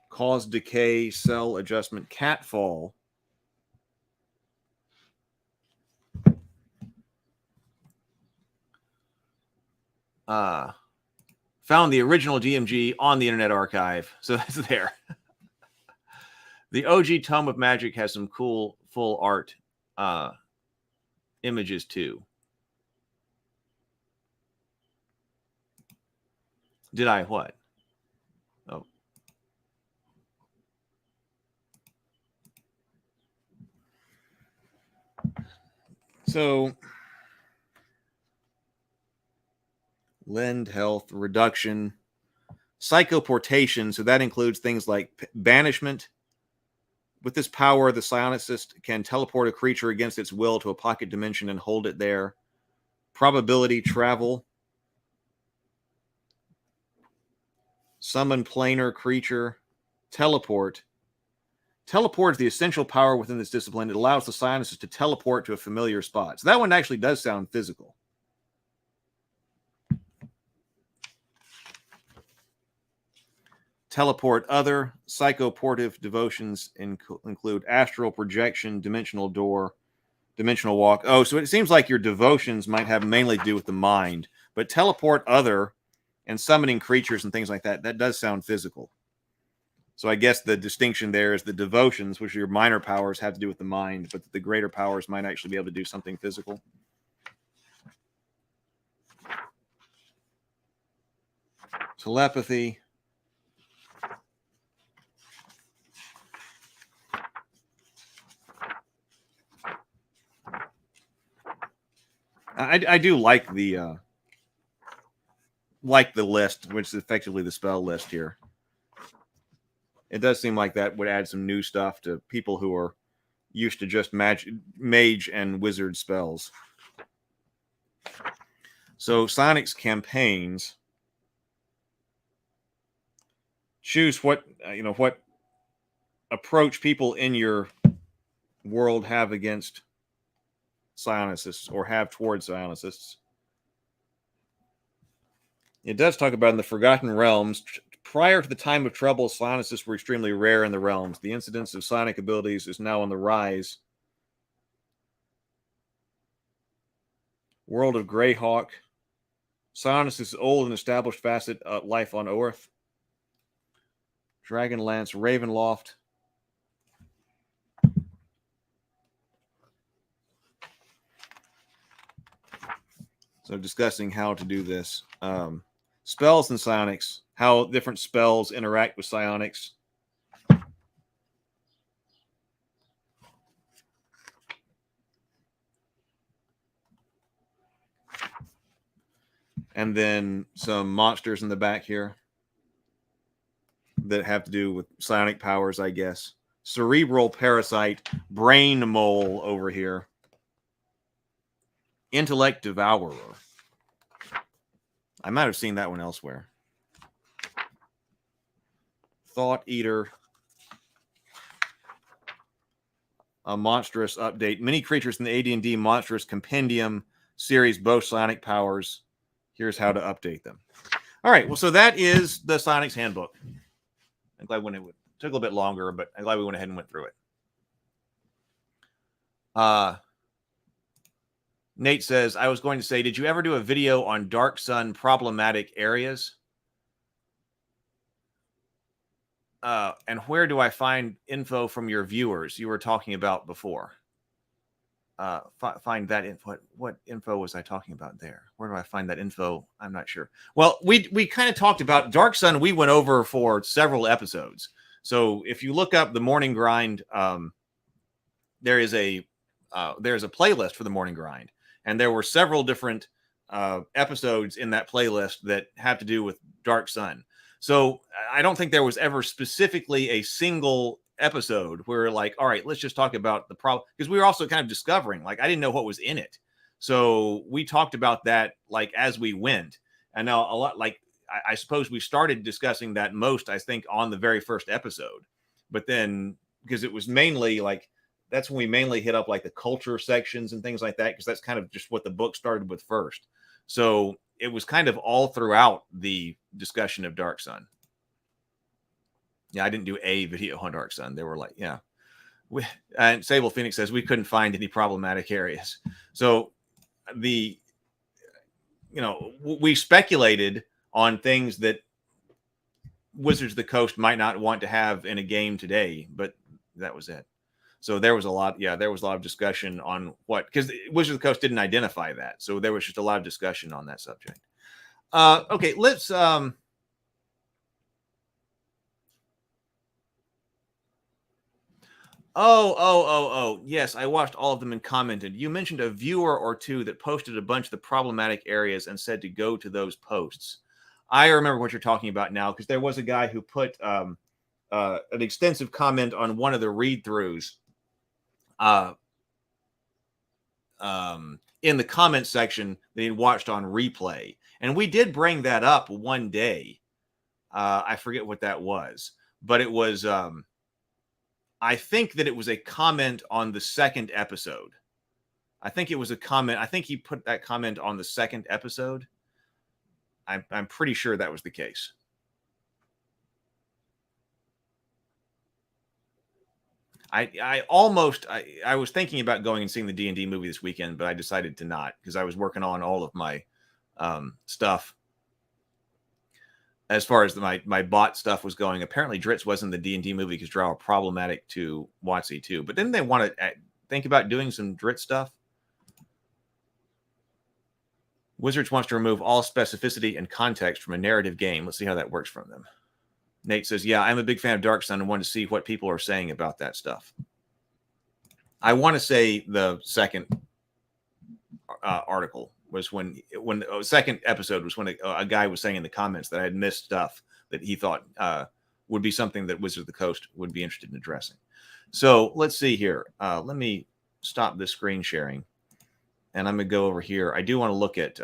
Cause decay, cell adjustment, catfall. Found the original DMG on the Internet Archive, so that's there. The OG Tome of Magic has some cool full art images too. Did I what? Oh. So, lend health reduction, psychoportation. So that includes things like banishment. With this power, the psionicist can teleport a creature against its will to a pocket dimension and hold it there. Probability travel. Summon planar creature. Teleport. Teleport is the essential power within this discipline. It allows the psionicist to teleport to a familiar spot. So that one actually does sound physical. Teleport. Other psychoportive devotions include astral projection, dimensional door, dimensional walk. Oh, so it seems like your devotions might have mainly to do with the mind, but teleport other and summoning creatures and things like that, that does sound physical. So I guess the distinction there is the devotions, which are your minor powers, have to do with the mind, but the greater powers might actually be able to do something physical. Telepathy. I do like the list, which is effectively the spell list here. It does seem like that would add some new stuff to people who are used to just mage and wizard spells. So Psionics campaigns. Choose what approach people in your world have against psionicists or have towards psionicists. It does talk about in the Forgotten Realms. Prior to the time of trouble, psionicists were extremely rare in the realms. The incidence of psionic abilities is now on the rise. World of Greyhawk. Psionicist is old and established facet of life on Earth. Dragonlance, Ravenloft. So discussing how to do this. Spells and psionics. How different spells interact with psionics. And then some monsters in the back here that have to do with psionic powers, I guess. cerebral parasite, brain mole over here. Intellect devourer. I might have seen that one elsewhere. Thought eater. A monstrous update. Many creatures in the AD&D monstrous compendium series boast psionic powers. Here's how to update them. All right. Well, so that is the Psionics handbook. I'm glad when it took a little bit longer, but I'm glad we went ahead and went through it. Nate says, I was going to say, did you ever do a video on Dark Sun problematic areas? And where do I find info from your viewers you were talking about before? Find that info. What info was I talking about there? Where do I find that info? I'm not sure. Well, we kind of talked about Dark Sun. We went over for several episodes. So if you look up the Morning Grind, there's a playlist for the Morning Grind, and there were several different episodes in that playlist that have to do with Dark Sun. So I don't think there was ever specifically a single episode where like, all right, let's just talk about the problem, because we were also kind of discovering, like, I didn't know what was in it. So we talked about that like as we went. And now a lot, like, I suppose we started discussing that most, I think, on the very first episode. But then, because it was mainly like, that's when we mainly hit up like the culture sections and things like that, because that's kind of just what the book started with first. So it was kind of all throughout the discussion of Dark Sun. Yeah, I didn't do a video on Dark Sun. They were like, yeah. And Sable Phoenix says we couldn't find any problematic areas. So we speculated on things that Wizards of the Coast might not want to have in a game today, but that was it. So there was a lot of discussion on what, because Wizards of the Coast didn't identify that. So there was just a lot of discussion on that subject. Okay, let's Oh, yes, I watched all of them and commented. You mentioned a viewer or two that posted a bunch of the problematic areas and said to go to those posts. I remember what you're talking about now, because there was a guy who put an extensive comment on one of the read-throughs in the comment section that he watched on replay. And we did bring that up one day. I forget what that was, but it was... I think that it was a comment on the second episode. I think it was a comment. I think he put that comment on the second episode. I'm pretty sure that was the case. I was thinking about going and seeing the D&D movie this weekend, but I decided to not, because I was working on all of my stuff. As far as my bot stuff was going, apparently Dritz wasn't the D&D movie because Drow are problematic to WotC too. But didn't they want to think about doing some Dritz stuff? Wizards wants to remove all specificity and context from a narrative game. Let's see how that works from them. Nate says, yeah, I'm a big fan of Dark Sun and want to see what people are saying about that stuff. I want to say the second article was when the second episode was when a guy was saying in the comments that I had missed stuff that he thought would be something that Wizards of the Coast would be interested in addressing. So let's see here. Let me stop this screen sharing, and I'm going to go over here. I do want to look at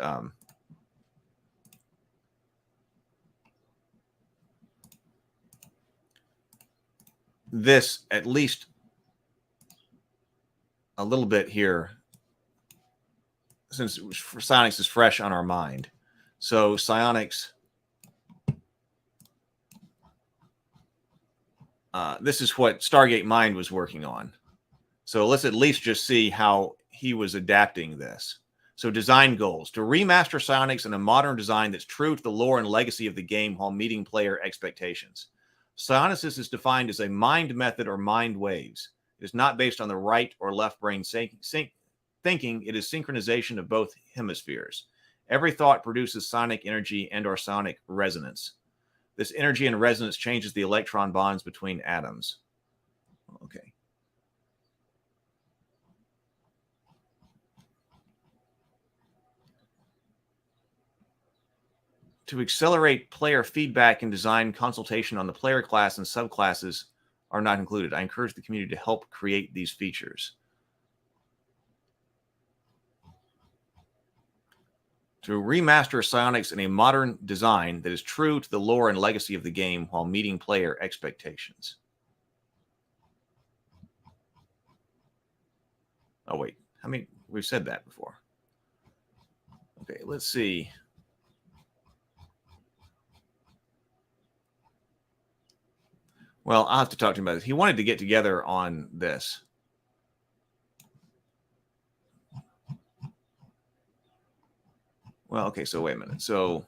this at least a little bit here, since Psionics is fresh on our mind. So Psionics, this is what Stargate Mind was working on. So let's at least just see how he was adapting this. So design goals: to remaster Psionics in a modern design that's true to the lore and legacy of the game while meeting player expectations. Psionics is defined as a mind method or mind waves. It is not based on the right or left brain thinking. It is synchronization of both hemispheres. Every thought produces sonic energy and or sonic resonance. This energy and resonance changes the electron bonds between atoms. Okay. To accelerate player feedback and design consultation on the player class and subclasses are not included. I encourage the community to help create these features. To remaster Psionics in a modern design that is true to the lore and legacy of the game while meeting player expectations. Oh, wait. I mean, we've said that before. Okay, let's see. Well, I'll have to talk to him about this. He wanted to get together on this. Well, okay, so wait a minute. So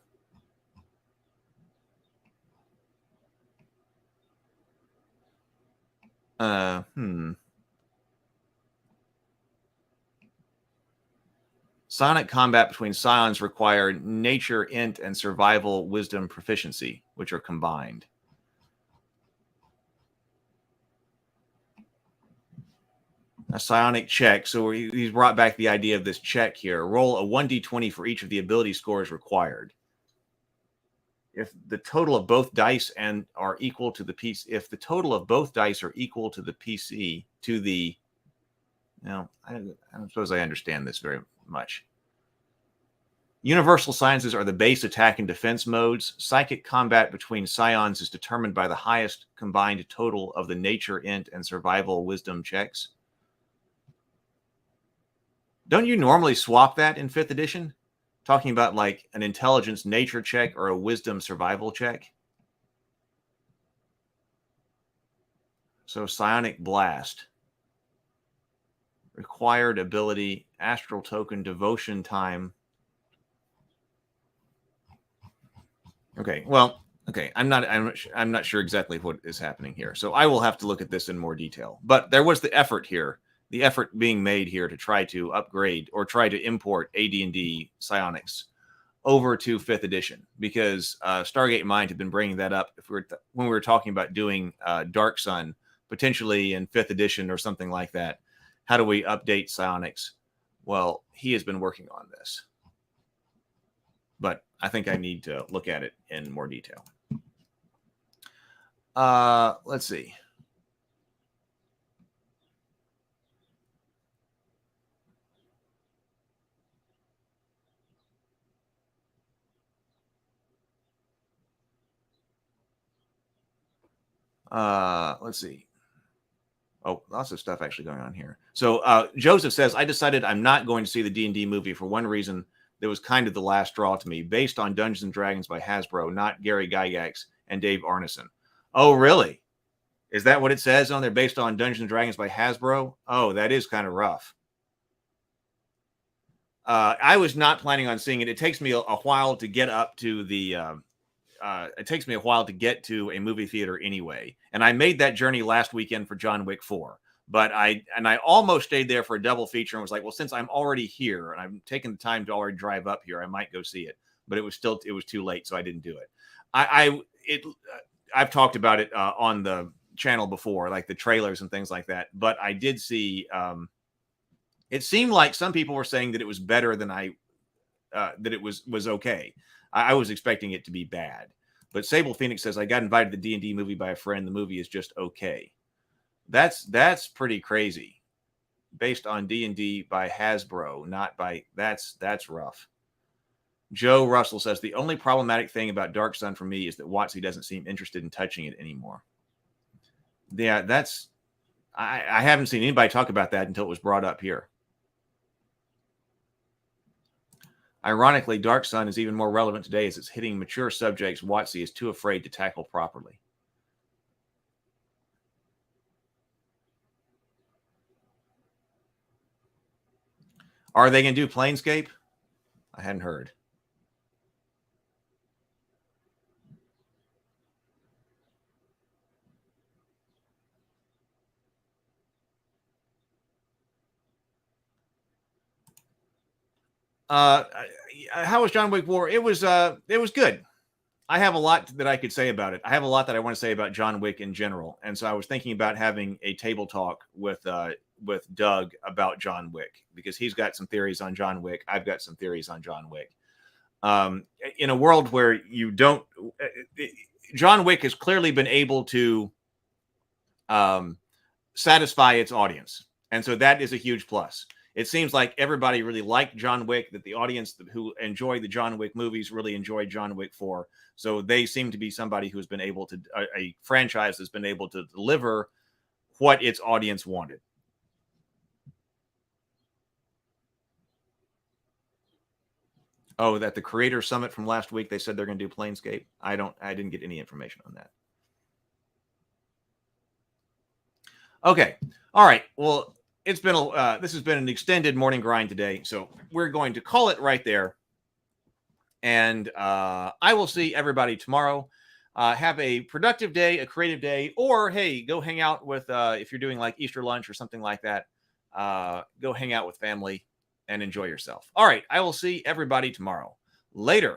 Psionic combat between Psions require nature, int, and survival wisdom proficiency, which are combined. A psionic check. So he's brought back the idea of this check here. Roll a 1d20 for each of the ability scores required. If the total of both dice and are equal to the PC, if the total of both dice are equal to the PC, to the, now, I don't suppose I understand this very much. Universal sciences are the base attack and defense modes. Psychic combat between Psions is determined by the highest combined total of the nature, int, and survival wisdom checks. Don't you normally swap that in 5th edition? Talking about like an intelligence nature check or a wisdom survival check. So psionic blast. Required ability, astral token, devotion time. Okay, well, okay, I'm not sure exactly what is happening here. So I will have to look at this in more detail. But there was the effort here. The effort being made here to try to upgrade or try to import AD&D Psionics over to 5th edition, because Stargate Mind had been bringing that up when we were talking about doing Dark Sun, potentially in 5th edition or something like that. How do we update Psionics? Well, he has been working on this. But I think I need to look at it in more detail. Let's see. Let's see. Oh, lots of stuff actually going on here. So Joseph says, I decided I'm not going to see the D&D movie for one reason that was kind of the last straw to me, based on Dungeons and Dragons by Hasbro, not Gary Gygax and Dave Arneson. Oh, really? Is that what it says on there, based on Dungeons and Dragons by Hasbro? Oh, that is kind of rough. I was not planning on seeing it. It takes me a while to get up to the... it takes me a while to get to a movie theater anyway. And I made that journey last weekend for John Wick 4. But I almost stayed there for a double feature and was like, well, since I'm already here and I'm taking the time to already drive up here, I might go see it. But it was too late, so I didn't do it. I've talked about it on the channel before, like the trailers and things like that. But I did see, it seemed like some people were saying that it was better than that it was okay. I was expecting it to be bad. But Sable Phoenix says, I got invited to the D&D movie by a friend. The movie is just okay. That's pretty crazy. Based on D&D by Hasbro, not by... That's rough. Joe Russell says, the only problematic thing about Dark Sun for me is that WotC doesn't seem interested in touching it anymore. Yeah, that's... I haven't seen anybody talk about that until it was brought up here. Ironically, Dark Sun is even more relevant today as it's hitting mature subjects WotC is too afraid to tackle properly. Are they going to do Planescape? I hadn't heard. How was John Wick 4? It was good. I have a lot that I could say about it. I have a lot that I want to say about John Wick in general. And so I was thinking about having a table talk with Doug about John Wick, because he's got some theories on John Wick. I've got some theories on John Wick. In a world where you don't... John Wick has clearly been able to satisfy its audience. And so that is a huge plus. It seems like everybody really liked John Wick, that the audience who enjoy the John Wick movies really enjoyed John Wick 4. So they seem to be somebody who's been able to, a franchise that's been able to deliver what its audience wanted. Oh, that the Creator Summit from last week, they said they're going to do Planescape. I didn't get any information on that. Okay. All right. Well, it's been this has been an extended morning grind today, so we're going to call it right there. And I will see everybody tomorrow. Have a productive day, a creative day, or hey, go hang out with if you're doing like Easter lunch or something like that. Go hang out with family and enjoy yourself. All right. I will see everybody tomorrow. Later.